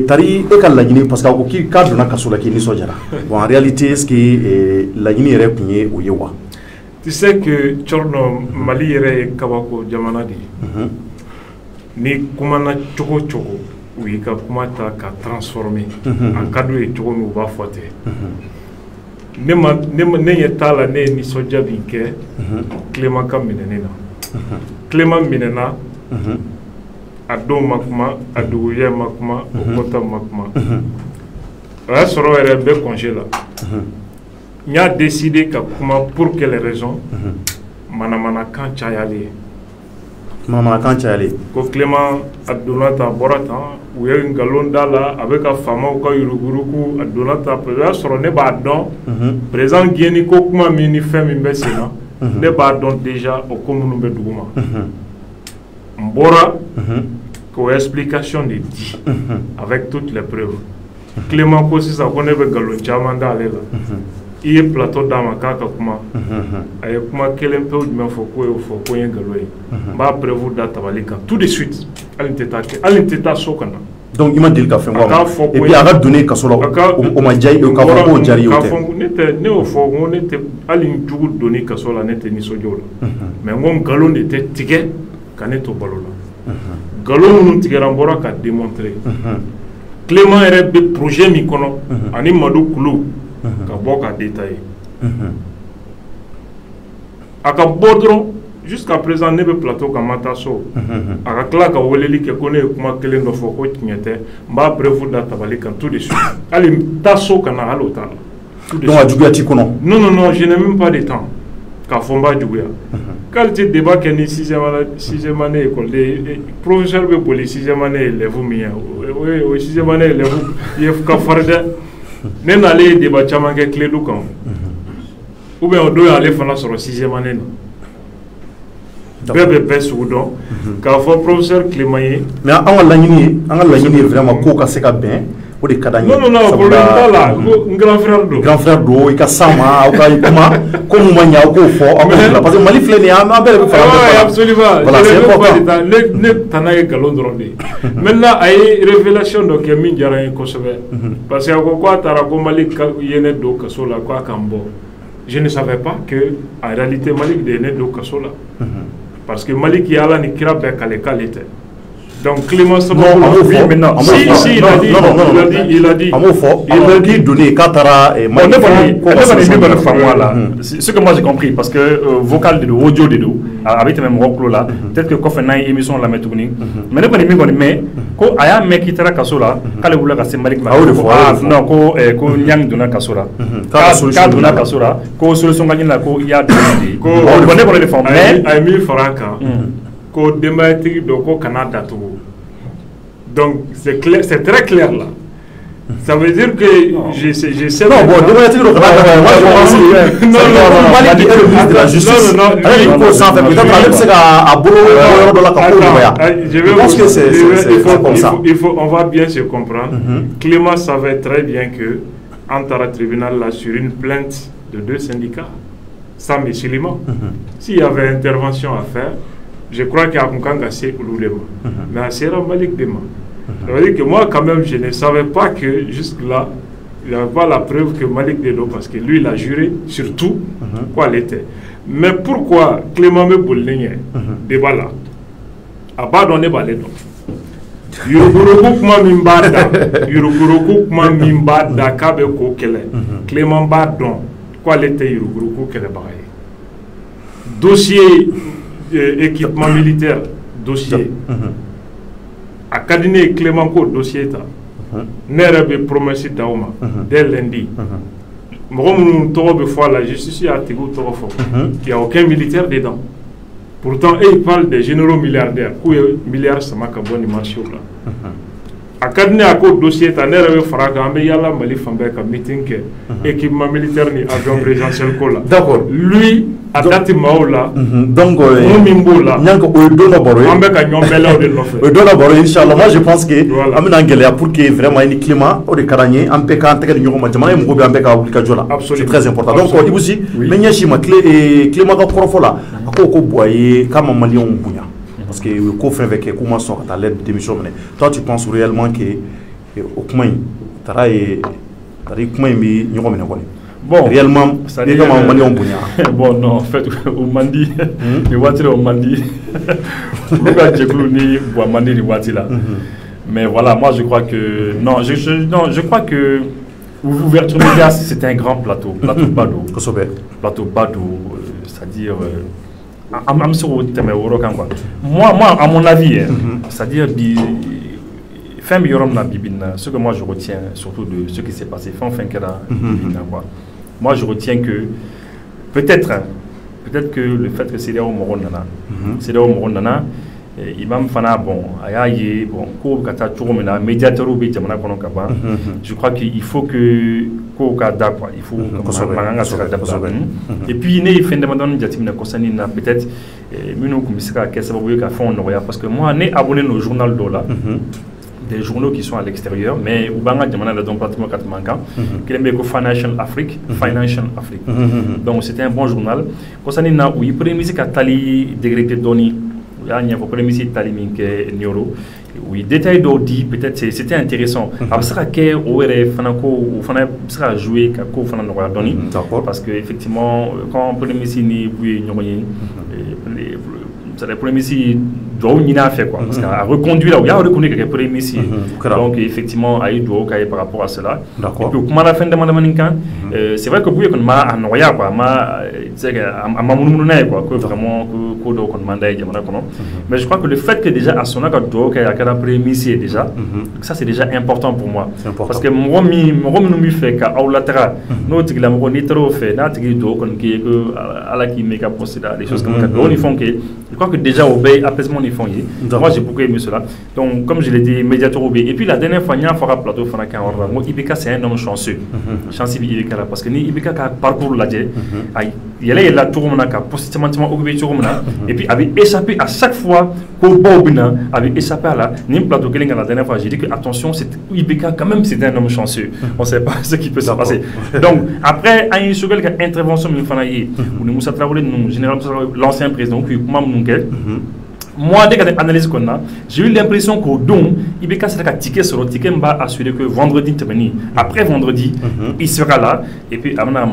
tari e ka lañini parce que ko ki cadre na kasola ki ni sojara. Bon en réalité est-ce que lañini yere kunye o yewa. Tu sais que Chorno Mali yere kabako jamana di. Ni kumana chogo chogo oui ka kumata ka transformer en cadre et chogo mu ba fote ne yetala ne ni soja binke Clément Kamenena Clément minena ado makuma ado ye makuma okota makuma a soro ere be congé là nya décidé ka kuma pour quelle raison mana kan chayali Maman quand tu allais ko Clément Adonata Borata ou un galon dala avec un fameux ko yuruguruku Adonata peut soro ne ba don présent Guéni ko kuma mini femme imbesina ne ba don déjà au commun be duguma mbora ko explication de dit avec toutes les preuves Clément ko si ça connaît be galon chamanda là il est plateau d'Amakaka kuma avec kuma kelen peu de m'en faut quoi y galoyer m'a prévu d'atabalika tout de suite alinteta sokana donc il m'a dit qu'a fait moi et puis a donné kasola au majai au kafo jari au ne au fo on était alin jugu donné kasola n'était ni sojola mais mon galon était tigé kaneto balola galon nous tigé rambora qu'a démontré Clément era be projet mi kono ani Madou Koulou ka bɔ ka détailler a ka bɔ dɔrɔn jusqu'à présent ne bɛ plateau ka ma taa so a ka tila ka weleli kɛ ko ne ye kuma kelen dɔ fɔ ko tiɲɛ tɛ n b'a prévu da tabali kan tout de suite hali taa so ka na hali o t'a la donc a juguya t'i kɔnɔ non je n'ai même pas de temps k'a fɔ n b'a juguya k'ale tɛ débat kɛ ni sixième année école professeur bɛ boli sixième année élève min ye o sixième année élève ye ka farin dɛ ne n'ale ye débat caman kɛ tile du kan ou bien o don y'ale fana sɔrɔ sixième année na bɛɛ bɛ bɛɛ sugu dɔn k'a fɔ professeur Clément ye mais an ka laɲini ye vraiment ko ka se ka bɛn o de ka d'an ye non problème t'a la n grand frère don i ka s'a ma aw ka kuma ko mun ma ɲɛ aw k'o fɔ aw k'o bila parce que Mali filɛ nin ye an bɛɛ de bɛ fara ɲɔgɔn kan absolument voilà c'est important ne tana ye galon dɔrɔn de ye maintenant a ye révélation dɔ kɛ min diyara n ye kosɛbɛ parce que a ko k'a taara ko Mali ye ne don kaso la k'a kan bɔ je ne savais pas que en réalité Mali de ye ne don kaso la parce que Mali qui ala ni kira bɛɛ kale tɛ donc Clément il a dit donné ce que moi j'ai compris parce que vocal de audio de avec même mɔgɔ là peut-être que kɔfɛ n'a ye émission lamɛn tuguni mais ne kɔni min kɔni mɛn ko a y'a mɛn k'i taara kaso la k'ale wulila ka se Mali ma non ko Niang donna kaso la k'a donna kaso la ko solution ka ɲini la ko i y'a dɛmɛ de ko ne kɔni de faamu mais a ye min fara a kan ko démocratique de ko Canada tout. Donc c'est clair, c'est très clair là. Ça veut dire que j'essaie non, bon, démocratique de Canada, moi je pense que Malik est le ministre de la justice. Je pense que c'est comme ça. On va bien se comprendre. Clément savait très bien que entre le tribunal là sur une plainte de 2 syndicats, Sam et Suleiman, s'il y avait intervention à faire, je crois qu'il y a un cassé ou l'oulema. Mais c'est Malik Dema. Ça veut dire que moi, quand même, je ne savais pas que jusque-là, il n'y avait pas la preuve que Malik Delo, parce que lui, il a juré sur tout quoi elle était. Mais pourquoi Clément Mebouligné, débat là, a pas donné balai donc Yuruguruku Kabe ko kele. Clément Badon, quoi elle était Yuruguruku kele bagaye. Dossier équipement militaire, dossier. A cabinet Clément ko dossier ta. N'erebe promesse d'auma dès lundi. Mon tobe fois la justice a tigou tobe fort. Il n'y a aucun militaire dedans. Pourtant, il parle des généraux milliardaires. Où milliards ça m'a caboni marché là. A cabinet à cause dossier ta n'erebe faraga ambe yala mali fambe ka meeting ke équipement militaire ni avion présidentiel ko là. D'accord. Lui a date maola. Donc Mimbola. Nyanko Oedono Boro. Ambe ka nyombela de l'offre. Oedono Boro inchallah moi je pense que amena angelia pour que vraiment une climat au de karanye ampe ka anteke nyoko majama mu gobe ampe ka wulika jola. C'est très important. Donc ibusi menyashi ma clé climat ka korofola ko boyer kama malion bunya. Parce que le coffre avec comment sont à l'aide de mission. Toi tu penses réellement que au comment tara et comment mi nyoko mena quoi. Bon, réellement, ça dit bon, non, en fait, au Mandi, les voitures au Mandi, mais voilà, moi je crois que, non, je crois que l'ouverture média, c'est un grand plateau Badou, c'est-à-dire, moi, à mon avis, c'est-à-dire, ce que moi je retiens, surtout de ce qui s'est passé, moi je retiens que peut-être que le fait que CEDEAO Morondana, Imam Fana, bon, Ayaye, bon, Kata Turomena, médiateur je crois qu'il faut que Kokada, quoi, il faut et puis il fait peut-être parce que moi, on est abonné au journal d'Ola. Des journaux qui sont à l'extérieur, mais Ubanga Djamana la donc pratiquement 4 manquants, qui est Financial Afrique, donc c'était un bon journal. Kosanina où il prenait musique à Tali dégré Doni, il y a une musique Tali Minke Nioro, où il détaille d'Audi, peut-être c'était intéressant. Après ça, qu'il aurait Fanako ou Fana sera joué Kako Fanano Doni, parce que effectivement, quand on prenait musique ni les premiers ici doit fait quoi parce qu'à reconduire là où il y a reconnu quelques premiers ici donc effectivement à doit par rapport à cela et puis comment la fin de c'est vrai que vous qu'on m'a annoyé quoi m'a c'est que à mamounouné quoi que vraiment que do qu'on mandat mais je crois que le fait que déjà à son âge doit qu'il y a qu'à premier ici déjà ça c'est déjà important pour moi parce que moi mi fait qu'à aulatera notre que la mo ni trop fait na tigi do qu'on qui que à la qui méga procédure des choses comme ça on ils font que je crois que déjà au bay apaisement ils font moi j'ai beaucoup aimé cela donc comme je l'ai dit médiateur au bay et puis la dernière fois il y a un fora plateau fana kan orba moi Ibeka c'est un homme chanceux chanceux Ibeka là parce que ni Ibeka ka parcours là il y a la tour mona ka positivement occupé tour mona et puis avait échappé à chaque fois qu'au bobina avait échappé là ni plateau que la dernière fois j'ai dit que attention c'est Ibeka quand même c'est un homme chanceux on sait pas ce qui peut se passer donc après à une seule intervention il fana yi ou nous Moussa Traoré nous général l'ancien président qui moi, dès que j'ai analysé qu'on a, j'ai eu l'impression qu'au don, il y a un ticket sur le ticket, m'a assuré que vendredi, après vendredi, il sera là, et puis, on a un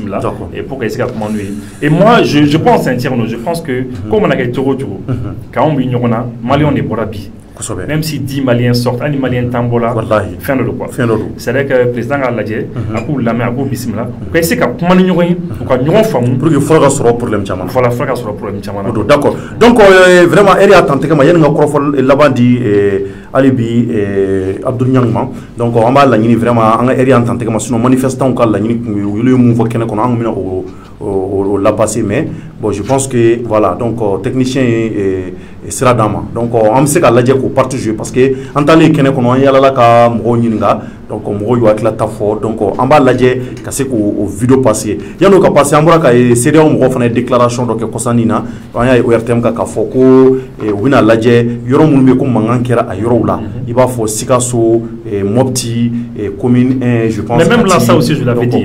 là, et pour qu'il soit commandé. Et moi, je pense sincèrement, je pense que, comme on a gagné Toro, quand on a Mali, on est Borabi. Même si 10 Maliens sortent, un Malien tambola, fin de quoi. C'est-à-dire que le président a l'a dit, à coup la main, à coup bismillah. Quand il sait qu'à comment nous y pour qu'il y ait un fora sur le problème chamana. Voilà, fora sur le problème chamana. D'accord. Donc vraiment, elle est attendue que Mayenne n'a pas là-bas dit hali bi Abdou Niangma donc on b'a laɲini vraiment an ka area en tant que sinon manifestant ka laɲini kun ye olu ye mun fɔ kɛnɛ kɔnɔ an kun bɛna o la passer mais bon je pense que voilà donc technicien sera d'an ma donc an bɛ se ka lajɛ k'o partie jouer parce que an taalen kɛnɛ kɔnɔ an yalala ka mɔgɔw ɲininka donc mɔgɔw y'u hakilila ta fɔ donc an b'a lajɛ ka se k'o vidéo passer yan'o ka passer an bɔra ka CEDEAO mɔgɔw fana ye déclaration dɔ kɛ kɔsannin na an y'a ye ORTM kan k'a fɔ ko u bɛna lajɛ yɔrɔ minnu bɛ yen ko mankan kɛra a yɔrɔw la i b'a fɔ Sikaso Mopti commune 1 je pense mais même là ça aussi je l'avais dit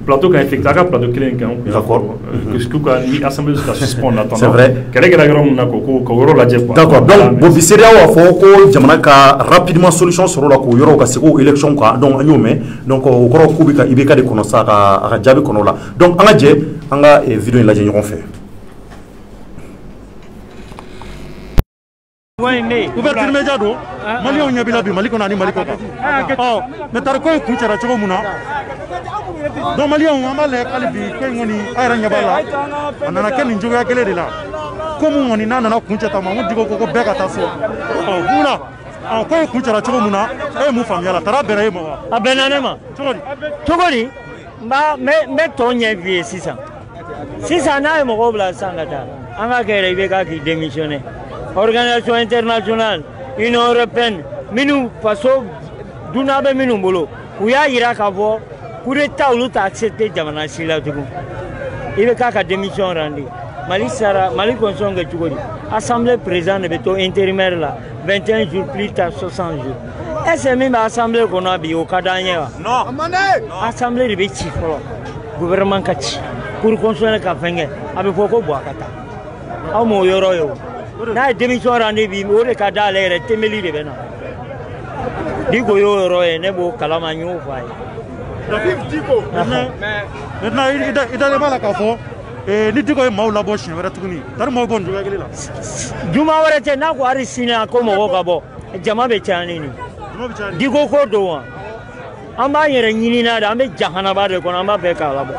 plateau ka effectué a ka plateau kelen kan d'accord que ka ni assemblée ka suspendre attendant c'est vrai kɛlɛ kɛra yɔrɔ min na ko yɔrɔ lajɛ quoi d'accord donc bon CEDEAO a fɔ ko jamana ka rapidement solution sɔrɔ la k'o yɔrɔ ka se k'o élection kan donc an y'o mɛn donc o kɔrɔ k'u bɛ ka IBK de kɔnɔ sa a ka jaabi kɔnɔ la donc an ka jɛ an ka vidéo in lajɛ ɲɔgɔn fɛ. Ouverture média do Maliens ɲɛ bila bi Mali kɔnɔ ani Mali kɔ kan mais tari ko in kun cɛra cogo mun na donc Maliens an b'a lajɛ hali bi ko in kɔni a yɛrɛ ɲɛ b'a la a nana kɛ nin cogoya kelen de la ko mun kɔni n'a nana kun cɛ ta ma n ko Diko ko bɛɛ ka taa so mun na ko in kun cɛra cogo mun na e ye mun faamuya la tara bɛnna e ma wa a bɛnna ne ma cogo di n bɛ tɔ ɲɛ f'i ye sisan n'a ye mɔgɔw bila sisan ka taa an ka kɛ yɛrɛ i bɛ k'a k'i démissionner organisation internationale Union européenne minnu faso dunan bɛ minnu bolo u y'a yira k'a fɔ coup d'état olu t'a accepté jamana si la tugun i bɛ k'a ka démission rendre Mali sara Mali constitution kɛ cogo di assemblée président de bɛ to intérimaire la 21 jours plus tard 60 jours est-ce que min bɛ assemblée kɔnɔ bi o ka d'an ye wa non assemblée de bɛ ci fɔlɔ gouvernement ka ci cour constitutionnelle ka fɛn kɛ a bɛ fɔ ko bɔ a ka taa aw m'o yɔrɔ ye o n'a ye démission rendre bi o de ka d'ale yɛrɛ temeli de bɛ na Diko y'o yɔrɔ ye ne b'o kalama n y'o fɔ a ye maintenant i dalen b'a la k'a fɔ ni Diko ye maaw labɔ siɲɛ wɛrɛ tuguni tari maaw bɔ nin cogoya kelen la juma wɛrɛ tɛ n'a ko hali sini a ko mɔgɔw ka bɔ jama bɛ caya ni nin Diko ko don wa an b'an yɛrɛ ɲini n'a de an bɛ jahanaba de kɔnɔ an b'a bɛɛ k'a labɔ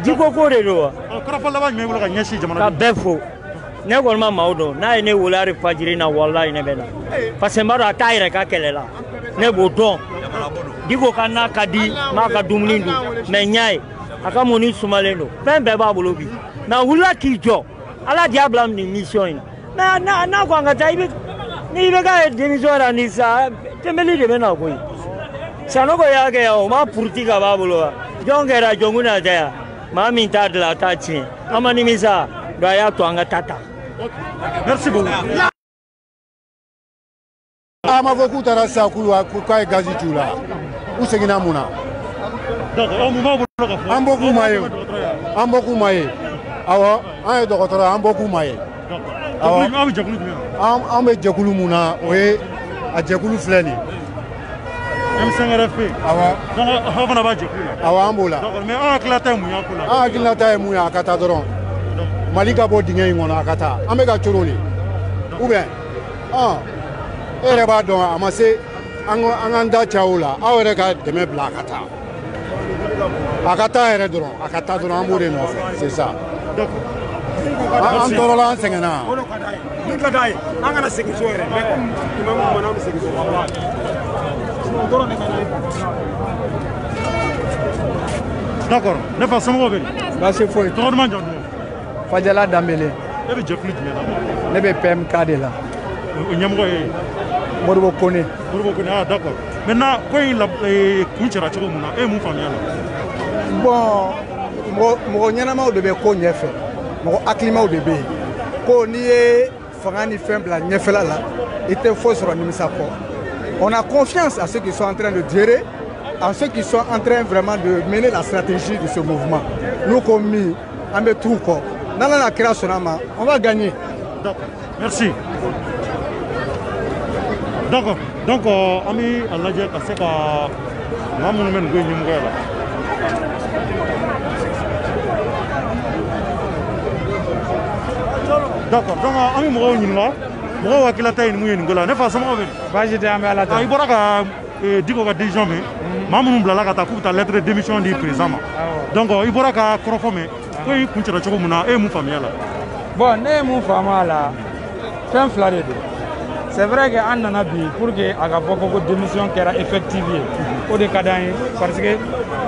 Diko ko de don wa kɔrɔfɔ laban jumɛn bolo ka ɲɛsin jamana ka bɛɛ fo ne kɔni ma maaw dɔn n'a ye ne wele hali fajiri na walayi ne bɛ na parce que n b'a dɔn a t'a yɛrɛ ka kɛlɛ la ne b'o dɔn Diko ka n'a ka di n b'a ka dumuni dun mais n y'a ye a ka mɔni sumalen don fɛn bɛɛ b'a bolo bi mais a wulila k'i jɔ ala de y'a bila nin mission in mais n'a ko an ka taa ni i bɛ k'a ye démission la ni sa tɛmɛli de bɛ na koyi Sanogo y'a kɛ yan o ma puruti ka b'a bolo wa jɔn kɛra jɔnkun na tɛ yan maa min t'a dilan a t'a tiɲɛ an ma nimisa donc a y'a to an ka taa ta. Merci beaucoup. Ma fɔ k'u taara sisan k'a ye gazi t'u la u seginna mun na an bɔ k'u ma ye an bɔ k'u ma ye awɔ an ye dɔgɔtɔrɔ ye an bɔ k'u ma ye an bɛ jɛkulu mun na o ye a jɛkulu filɛ nin M5RFP awɔ donc aw fana b'a jɛkulu la awɔ an b'o la mais an hakilinata ye mun ye a ko la an hakilinata ye mun ye a ka taa dɔrɔn Mali ka bɔ dingɛ in kɔnɔ a ka taa an bɛ ka coro de ou bien e yɛrɛ b'a dɔn a ma se an k'an da ca o la aw yɛrɛ ka dɛmɛ bila a ka taa yɛrɛ dɔrɔn a ka taa dɔrɔn an b'o de nɔfɛ c'est ça an tɔɔrɔla an sɛgɛnna min ka d'a ye an kana segin so yɛrɛ mais comme imamu kumana an bɛ segin so d'accord ne fa somɔgɔw bɛ baasi foyi tɔgɔ duman jamu Fajala Dambele e bɛ jɛkulu jumɛn na ne bɛ PMK de la o ɲɛmɔgɔ ye Modibo Kone d'accord maintenant ko in kun cɛra cogo mun na e ye mun faamuya la bon mɔgɔ ɲɛnamaw de bɛ ko ɲɛfɛ mɔgɔ hakilimaw de bɛ yen ko n'i ye fanga ni fɛn bila ɲɛfɛla la i tɛ foyi sɔrɔ nimisa kɔ on a confiance à ceux qui sont en train de gérer à ceux qui sont en train vraiment de mener la stratégie de ce mouvement nous comme mi an bɛ t'u kɔ n'ala na kira sɔnna ma on va gagner merci d'accord donc an bɛ a lajɛ ka se ka maa minnu bɛ nin ko in ɲɛmɔgɔya la d'accord donc an bɛ mɔgɔw ɲininka mɔgɔw hakililata ye nin mun ye nin ko la ne fa somɔgɔw bɛ baasi tɛ an bɛ ala ta i bɔra ka Diko ka décision mɛn maa minnu bilala ka taa k'u bɛ taa lettre de démission di président ma donc i bɔra ka kɔrɔfɔ mɛn ko i kun cɛra cogo min na e ye mun faamuya la bon ne ye mun faamu a la fɛn fila de don c'est vrai que an nana bi pour que a ka fɔ ko démission kɛra effective ye o de ka d'an ye parce que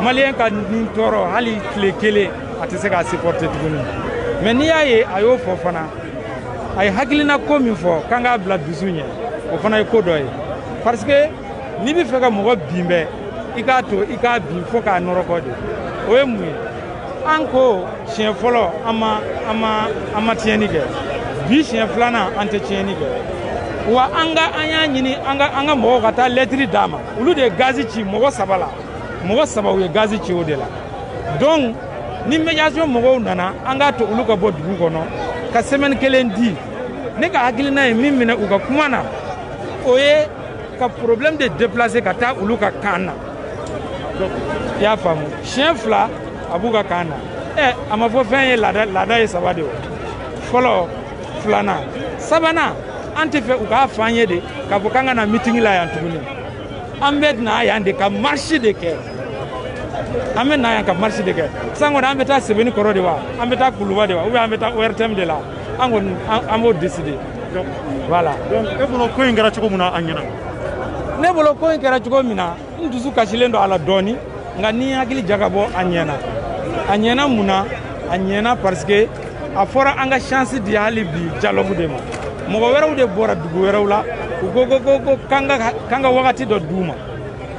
malien ka nin tɔɔrɔ hali tile kelen a tɛ se k'a supporter tuguni mais n'i y'a ye a y'o fɔ fana a ye hakilina ko min fɔ k'an k'a bila dusu ɲɛ o fana ye ko dɔ ye parce que n'i bɛ fɛ ka mɔgɔ bin bɛɛ i k'a to i k'a bin fo k'a nɔrɔ kɔ de o ye mun ye an ko siɲɛ fɔlɔ an ma tiɲɛni kɛ bi siɲɛ filanan an tɛ tiɲɛni kɛ wa an y'a ɲini an ka mɔgɔw ka taa lɛtiri d'a ma olu de ye gazi ci mɔgɔ saba la mɔgɔ saba u ye gazi ci o de la donc ni médiation mɔgɔw nana an k'a to olu ka bɔ dugu kɔnɔ ka semaine kelen di ne ka hakilina ye min minɛ u ka kuma na o ye ka problème de déplacer ka taa olu ka kan na i y'a faamu siɲɛ fila a b'u ka kan na a ma fɔ fɛn ye laada ye saba de o fɔlɔ filanan sabanan an tɛ fɛ u k'a fɔ an ye de k'a fɔ k'an ka na meeting la yan tuguni an bɛ na yan de ka marche de kɛ an bɛ na yan ka marche de kɛ san kɔni an bɛ taa Sebeni kɔrɔ de wa an bɛ taa Kuluba de wa ou bien an bɛ taa ORTM de la an kɔni an b'o décider voilà donc e bolo ko in kɛra cogo min na a ɲɛna ne bolo ko in kɛra cogo min na n dusu kasilen don a la dɔɔni nka ni hakili ja ka bɔ a ɲɛna mun na a ɲɛna parce que a fɔra an ka chance di hali bi dialogue de ma mɔgɔ wɛrɛw de bɔra dugu wɛrɛw la u ko k'an ka wagati dɔ d'u ma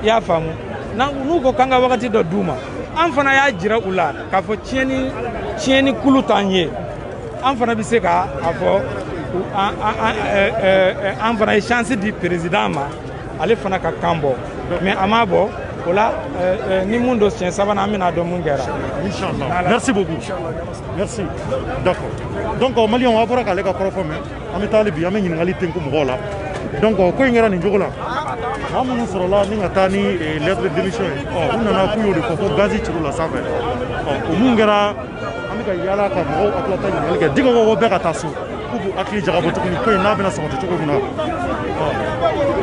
i y'a faamu n'u ko k'an ka wagati dɔ d'u ma an fana y'a jira u la k'a fɔ tiɲɛni kulu t'an ye an fana bɛ se k'a fɔ an fana ye chance di président ma ale fana ka kan bɔ mais a m'a bɔ o la ni mun don siɲɛ sabanan an bɛna dɔn mun kɛra inchallah merci beaucoup merci d'accord donc maliyɛnw a bɔra k'ale ka kɔrɔfɔ mɛn an bɛ taa hali bi an bɛ ɲininkali tenku mɔgɔw la donc ko in kɛra nin cogo la maa minnu sɔrɔla ni ka taa ni lettre de démission ye u nana k'u y'o de fɔ ko gazi cir'u la sanfɛ o mun kɛra an bɛ ka yaala ka mɔgɔw hakilata ɲininkali kɛ dikɔ ko bɛɛ ka taa so k'u k'u hakili jagabɔ tuguni ko in n'a bɛna sabati cogo min na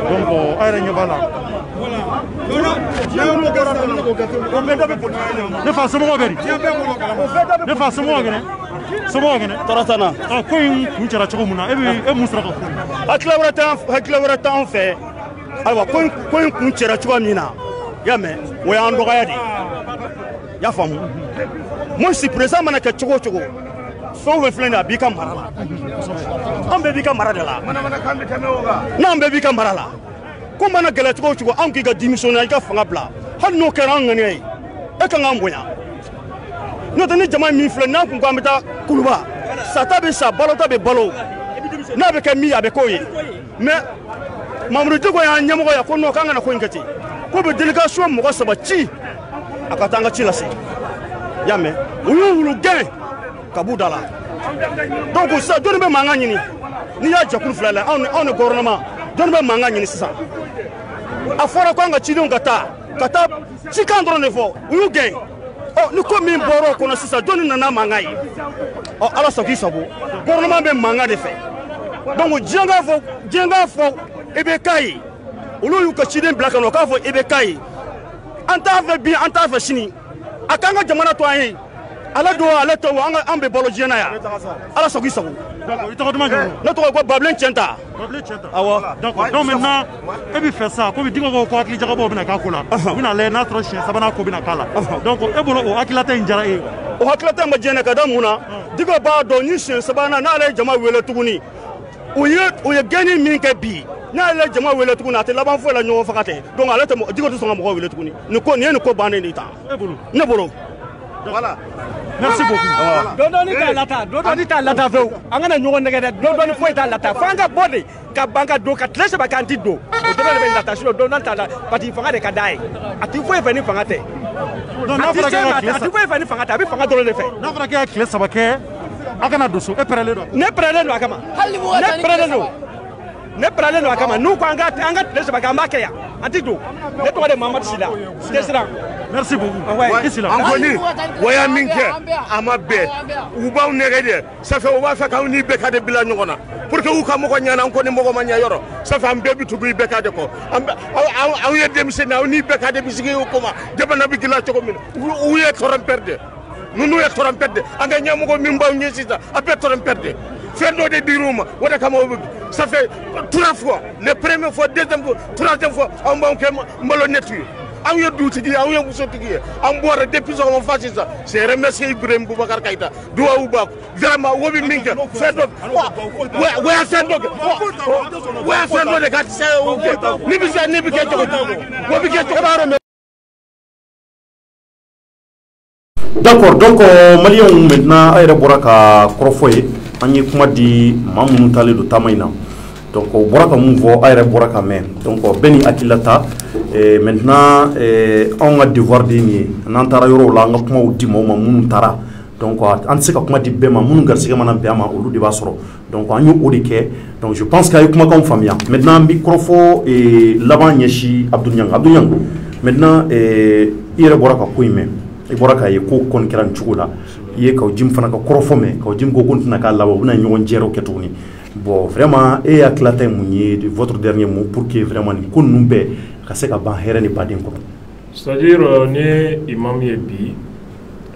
donc a yɛrɛ ɲɛ b'a la ne fa somɔgɔw bɛ di ne fa somɔgɔw kɛnɛ somɔgɔw kɛnɛ tɔɔrɔ t'an na ko in kun cɛra cogo min na e mun sera ka fɔ hakilila wɛrɛ t'an fɛ ayiwa ko in kun cɛra cogoya min na i y'a mɛn o y'an dɔgɔya de i y'a faamu moi si président mana kɛ cogo o cogo fɛn o fɛn filɛ nin ye a b'i ka mara la an bɛɛ b'i ka mara de la n'an bɛɛ b'i ka mara la ko mana gɛlɛ cogo o cogo an k'i ka démissionner i ka fanga bila hali n'o kɛra an ŋaniya ye e ka k'an bonya n'o tɛ ni jama min filɛ n'an kun ko an bɛ taa Kuluba sata bɛ sa balo ta bɛ balo n'a bɛ kɛ min ye a bɛ k'o ye mais Mamadou Diko y'an ɲɛmɔgɔ ye ko non k'an kana ko in kɛ ten ko bɛ délégation mɔgɔ saba ci a ka taa an ka ci lase i y'a mɛn u y'u wulu gɛn ka b'u da la donc sisan jɔnni bɛ mankan ɲini n'i y'a jɛkulu fila la anw ni gouvernement jɔnni bɛ mankan ɲini sisan a fɔra ko an ka cidenw ka taa cikan dɔrɔn de fɔ u y'u gɛn ni ko min bɔra o kɔnɔ sisan jɔnni nana mankan ye ala sago i sago gouvernement bɛ mankan de fɛ donc diɲɛ k'a fɔ i bɛ k'a ye olu y'u ka ciden bila ka na o k'a fɔ i bɛ k'a ye an t'a fɛ bi an t'a fɛ sini a k'an ka jamana to an ye ale don ale to an bɛ balo diɲɛ na yan ala sago i sago i tɔgɔ duman jamu ne tɔgɔ ko Babilen Cɛnta awɔ d'accord donc maintenant e bɛ fɛ sa komi Diko ko hakili jagabɔ bɛna k'a ko la u bɛna lajɛ n'a sɔrɔ siɲɛ sabanan ko bɛna k'a la donc e bolo o hakilata in diyara e ye o hakilata ma diɲɛ ka da mun na Diko b'a dɔn ni siɲɛ sabanan n'ale ye jama wele tuguni u ye gɛnni min kɛ bi n'ale ye jama wele tuguni a tɛ laban foyi la ɲɔgɔn faga tɛ donc ale tɛ Diko tɛ sɔn ka mɔgɔ wele tuguni nin ye nin ko bannen de ye tan ne bolo voilà merci beaucoup dɔɔni t'a lata fewu an kana ɲɔgɔn nɛgɛ dɛ dɔɔni foyi t'a lata fo an ka bɔ de ka ban ka don ka tile saba k'an ti don o dɔrɔn de bɛ lata sinon dɔɔni t'a la parce que fanga de ka d'a ye a ti foyi fɛ ni fanga tɛ a ti foyi fɛ ni fanga tɛ a bɛ fanga dɔrɔn de fɛ n'a fɔra k'e ka tile saba kɛ a kana don so e pɛrɛlen don ne pɛrɛlen don a kama ne pɛrɛlen don a kama n'u ko an ka tile saba kɛ an b'a kɛ yan an ti don ne tɔgɔ de Mamadu Sila Desira merci beaucoup an kɔni waya min kɛ a ma bɛn u b'aw nɛgɛ de ça fait u b'a fɛ k'aw ni bɛɛ ka de bila ɲɔgɔn na pour que u ka mɔgɔ ɲana an kɔni mɔgɔ ma ɲɛ yɔrɔ ça fait an bɛɛ bɛ tugu i bɛɛ ka de kɔ aw ye denmisɛnnin aw ni bɛɛ ka de bɛ sigi o koma jamana bɛ dilan cogo min na u ye trompeur de ninnu ye trompeur de an ka ɲɛmɔgɔ min b'aw ɲɛ sisan a bɛɛ trompeur de fɛn dɔ de dir'u ma o de kama Ça fait 3 fois. La première fois, deuxième fois, troisième fois, on va le nettoyer. On y a douté, on y a boussé, on boit depuis qu'on fasse ça. C'est remercier Ibrahim Boubacar Kaïta. Doua Oubak. Vraiment, Wabi Minka. Fait donc. Ouais, c'est donc. Ouais, c'est donc. Les gars, c'est OK. Nibika, Nibika, Wabi Kaïta. D'accord, donc Maliens maintenant ayre boraka krofoye ani kuma di mamun tale do tamaina. Donc boraka mun vo ayre boraka men. Donc beni akilata maintenant on a devoir dini nantara yoro la nga kuma udi mamun tara. Donc an se ka kuma di bema mun garsiga manam bema olu de basoro. Donc anyu odike. Donc je pense qu'ay kuma comme famille. Maintenant microfo et laban yeshi Abdou Niang. Maintenant ayre boraka kuime. I bɔra ka ye ko kɔni kɛra nin cogo la I ye kaw jim fana ka kɔrɔfɔ mɛn kaw jim ko tɛna k'a laban u bɛna ɲɔgɔn jɛrɛw kɛ tuguni bon vraiment e hakilata ye mun ye de votre dernier mot pour que vraiment nin ko ninnu bɛɛ ka se ka ban hɛrɛ ni baden kɔnɔ. C'est-à-dire ni imam ye bi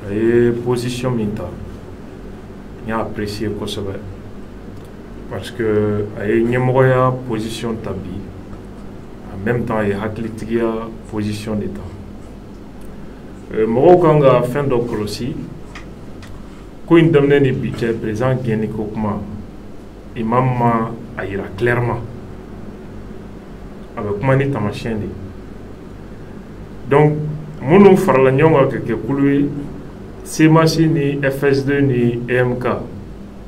a ye position min ta n y'a apprécié kosɛbɛ parce que a ye ɲɛmɔgɔya position ta bi en même temps a ye hakilitigiya position de ta. Mɔgɔw kan ka fɛn dɔ kɔlɔsi ko in daminɛ ni bi cɛ président gɛnni ko kuma imam ma a yira clairement a bɛ kuma ni tamasiyɛn de donc minnu farala ɲɔgɔn kan ka kɛ kulu ye CMAC ni FS2 ni EMK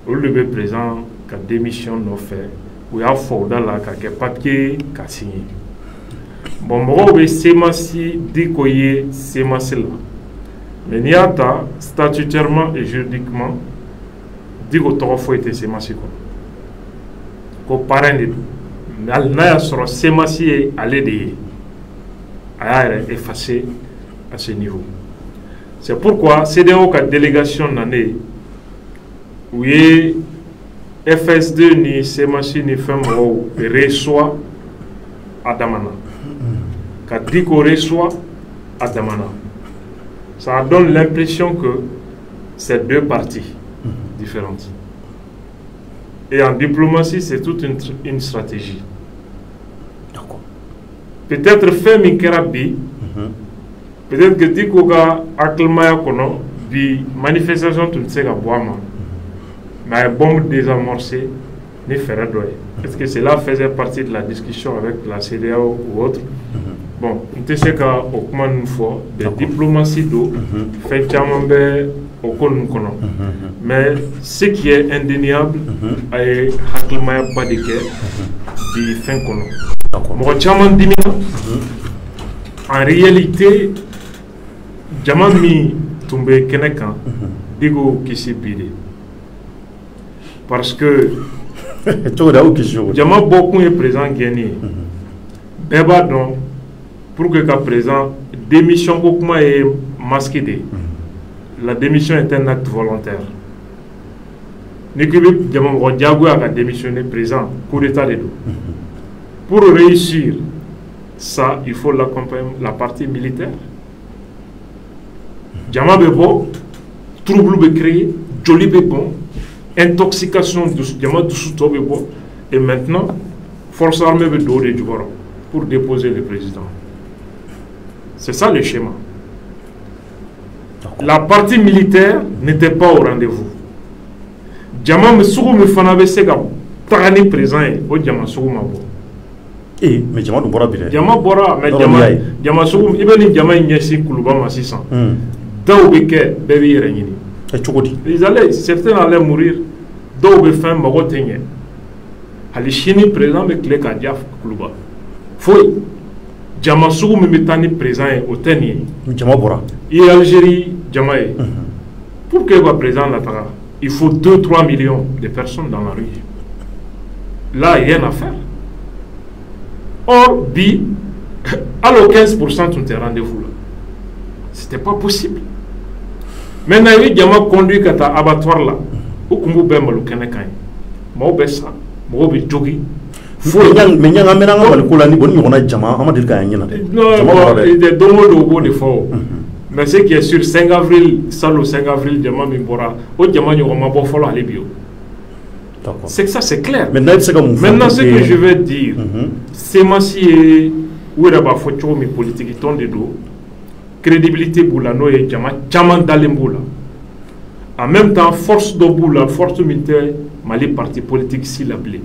olu de bɛ président ka démission nɔfɛ u y'a fɔ o da la ka kɛ papier ka signer. Bon, mɔgɔw bɛ CMAC di ko ye CMAC la mais n'i y'a ta statutairement et juridiquement di ko tɔgɔ foyi tɛ CMAC kɔnɔ ko parrain de don mais n'a y'a sɔrɔ CMAC ye ale de ye a y'a yɛrɛ effacé à ce niveau. C'est pourquoi CEDEAO ka délégation nanen u ye FS2 ni CMAC ni fɛn mɔgɔw reçoit à Damana. Quand dit qu'on reçoit à Damana, ça donne l'impression que c'est deux parties différentes. Et en diplomatie, c'est toute une stratégie. Peut-être fait Mikerabi, peut-être que dit qu'on a acclamé kono bi manifestation tout ce boama, mais bombe désamorcée ni faire doyer. Est-ce que cela faisait partie de la discussion avec la CEDEAO ou autre? Bon, on sait qu'au commande une fois, de diplomatie d'eau, fait jamais au kono. Mais ce qui est indéniable, est hakimaya pas de guerre, du fin kono. Moi, chaman dimina. En réalité, jamami tombé kenekan, digo kisi bide. Parce que Jama beaucoup est présent gagné. Beba donc pour que qu'à présent démission beaucoup est masquée. La démission est un acte volontaire. N'écrivez Jama Diago a démissionné présent coup d'état de dos. Pour réussir ça, il faut l'accompagner la partie militaire. Jama bebo trouble be créé, joli be bon. Intoxication du et maintenant force armée de Dore du Boro pour déposer le président. C'est ça le schéma. La partie militaire n'était pas au rendez-vous. Djama Messou me fanabe sega tani présent au Djama Sougou Mabo. Eh, mais Djama Bora bile. Djama Bora, mais Djama Sougou, Ibn Djama Nyasi Kouloubama 600. Daoubeke, Bebi Renini. Certains allaient mourir, d'autres fins marotignes. Ali Chini présent avec les Kadiaf Koulouba. Foi, Djamassou me metani présent au Teni. Djamabora. Et Algérie, Djamaï. Pour que soit présent là, il faut 2-3 millions de personnes dans la rue. Là, il y a rien à faire. Or, bi, alors 15% sont un rendez-vous là. C'était pas possible. Maintenant, il y a un conduit qui est à abattoir là. Où qu'on peut me le connaître. Moi, je ça. Moi, je jogi. Mais il y a un mélange de couleurs. On a Djama. On a dit qu'il y a un. Non, il y a deux mots de beau de fort. Mais ce qui est sur 5 avril, ça le 5 avril, Djama Mimbora. Au Djama, il y a un bon follow à l'ébio. C'est que ça, c'est clair. Maintenant, ce que je veux dire, c'est si où est la photo mais politique ton de dos, crédibilité pour la noie et Djaman Dalemboula. En même temps, force de boula, force militaire, Mali parti politique s'il a blé.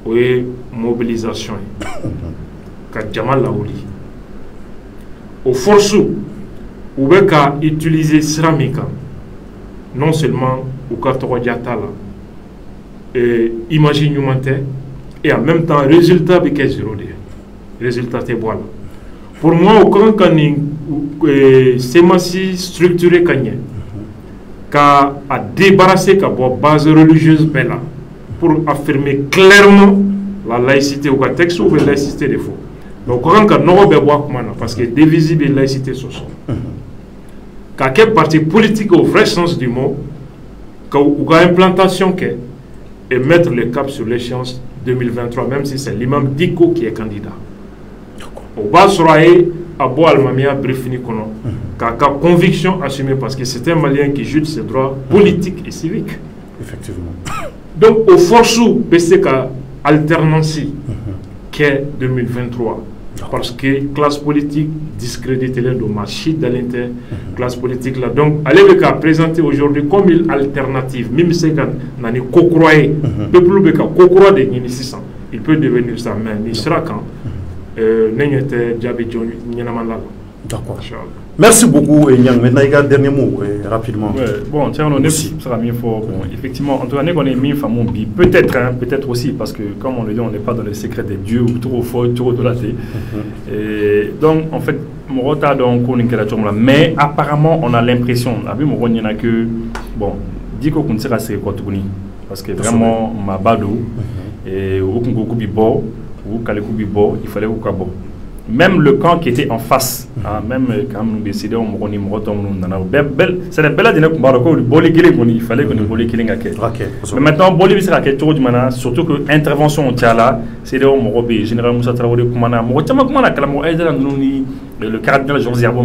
Oui, mobilisation. Quand Djaman Laouli. Au force où on peut utiliser Sramika, non seulement au carton diatala, imagine humanitaire, et en même temps, résultat est 0. Résultat est voilà. Pour moi, au grand canin, c'est si structuré qu'à débarrasser de la base religieuse belle pour affirmer clairement la laïcité ou le texte ou la laïcité des faux. Donc, au grand canin, parce que divisible la laïcité sociale. Quand quel parti politique au vrai sens du mot, quand il y a une implantation et mettre le cap sur l'échéance 2023, même si c'est l'imam Diko qui est candidat. Au bas soirée, à Boa Almamia, Brefini Kono, car conviction assumée parce que c'est un Malien qui juge ses droits politiques et civiques. Effectivement. Donc, au forçou, c'est qu'à alternance qu'est 2023. Parce que classe politique discrédite les dommages dans l'inter classe politique là. Donc, allez le cas présenter aujourd'hui comme une alternative, même si on a co-croyé, peuple co-croyé de Nini 600, il peut devenir ça, mais il sera quand D'accord. Merci beaucoup, Nyang. Maintenant, il y a un dernier mot, rapidement. Ouais, bon, tiens, on sera mis fort. Bon, effectivement, en tout cas, on est mis fameux bi. Peut-être, hein, peut-être aussi, parce que, comme on le dit, on n'est pas dans les secrets des dieux ou trop fort, trop de la tête. Donc, en fait, mon retard dans le mais apparemment, on a l'impression, il y en a que, bon, dit qu'on sera assez quoi, parce que vraiment, ma badou, et au Congo Bibo, ou Kalekou Bibo, il fallait au Kabo. Même le camp qui était en face, même quand nous décidons, c'est la belle année il fallait que nous volions killing. Mais maintenant, Bolivie sera quelque chose de surtout que l'intervention au Tchala, c'est le Morobé, général Moussa Traoré Koumana, le cardinal José Arbo,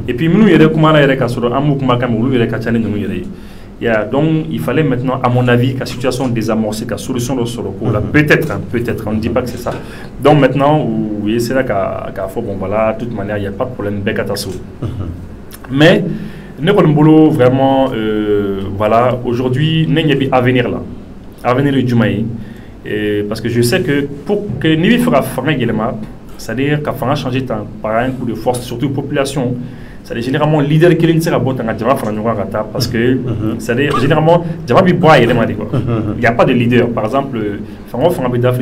et puis nous, il y a des Koumana, il y a des Kassoro, Amou Koumakam, il y a des Kachane, donc il fallait maintenant, à mon avis, que la situation désamorcée, que la solution de ce recours là, peut-être, on ne dit pas que c'est ça. Donc maintenant, oui, c'est là qu'à faut, bon voilà, de toute manière, il n'y a pas de problème, mais nous avons boulot vraiment, voilà, aujourd'hui, nous avons un avenir là, avenir du Djumaï, parce que je sais que pour que nous fassions c'est-à-dire qu'il faut changer par un coup de force, surtout population. C'est généralement leader qui est là parce que c'est généralement il n'y a pas de leader. Par exemple,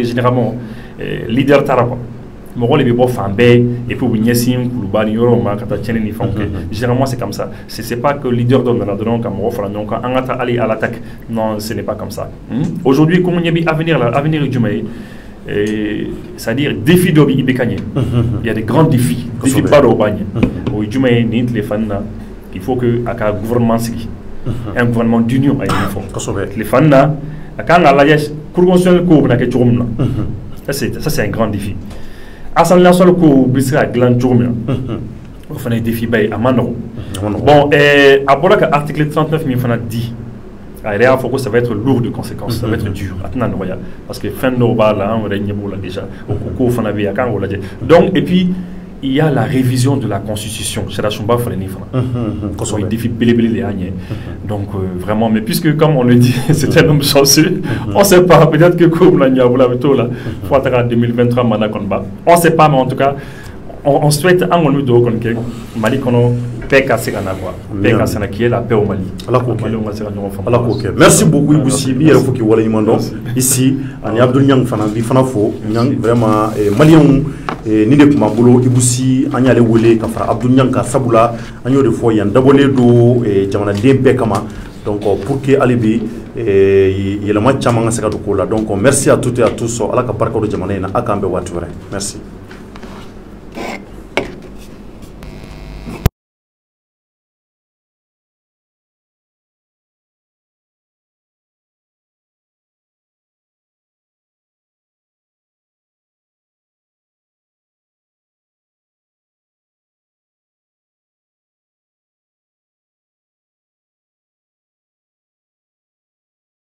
généralement leader taraba mon rôle est bon et puis généralement c'est comme ça. C'est pas que le leader donne aller à l'attaque. Non, ce n'est pas comme ça. Aujourd'hui, comment il y a avenir du Maï, c'est-à-dire défi d'Obi Ibekanye. Il y a des grands défis. Défi Barobagne. Il faut que un gouvernement un gouvernement d'union les fans ça c'est un grand défi. Assemblée nationale ko gland on fait un défi à Mano. Bon, à Bolak article 39 il faut dit il faut que ça va être lourd de conséquences, ça va être dur. Parce que fin de là, on a déjà. Donc, et puis, il y a la révision de la Constitution. C'est la Chumba il défie donc, vraiment, mais puisque, comme on le dit, c'est un homme chanceux, on ne sait pas, peut-être que comme la Niabula, faut attendre 2023, on ne sait pas, mais en tout cas, on souhaite un moment de Mali paix qui est la paix au Mali. Merci beaucoup Iboussi. Ici, on Abdul Nyang Fanafo, vraiment Malien ni de Kumabolo Iboussi, on y a les Wole, Abdul Nyang Sabula, on y a des fois il y a un double do et Jamana Dempe Kama. Donc pour que Alibi il y a le match Chamanga Sekadokola. Donc merci à toutes et à tous. À la Kaparko de Jamana, à Kambe Wature. Merci.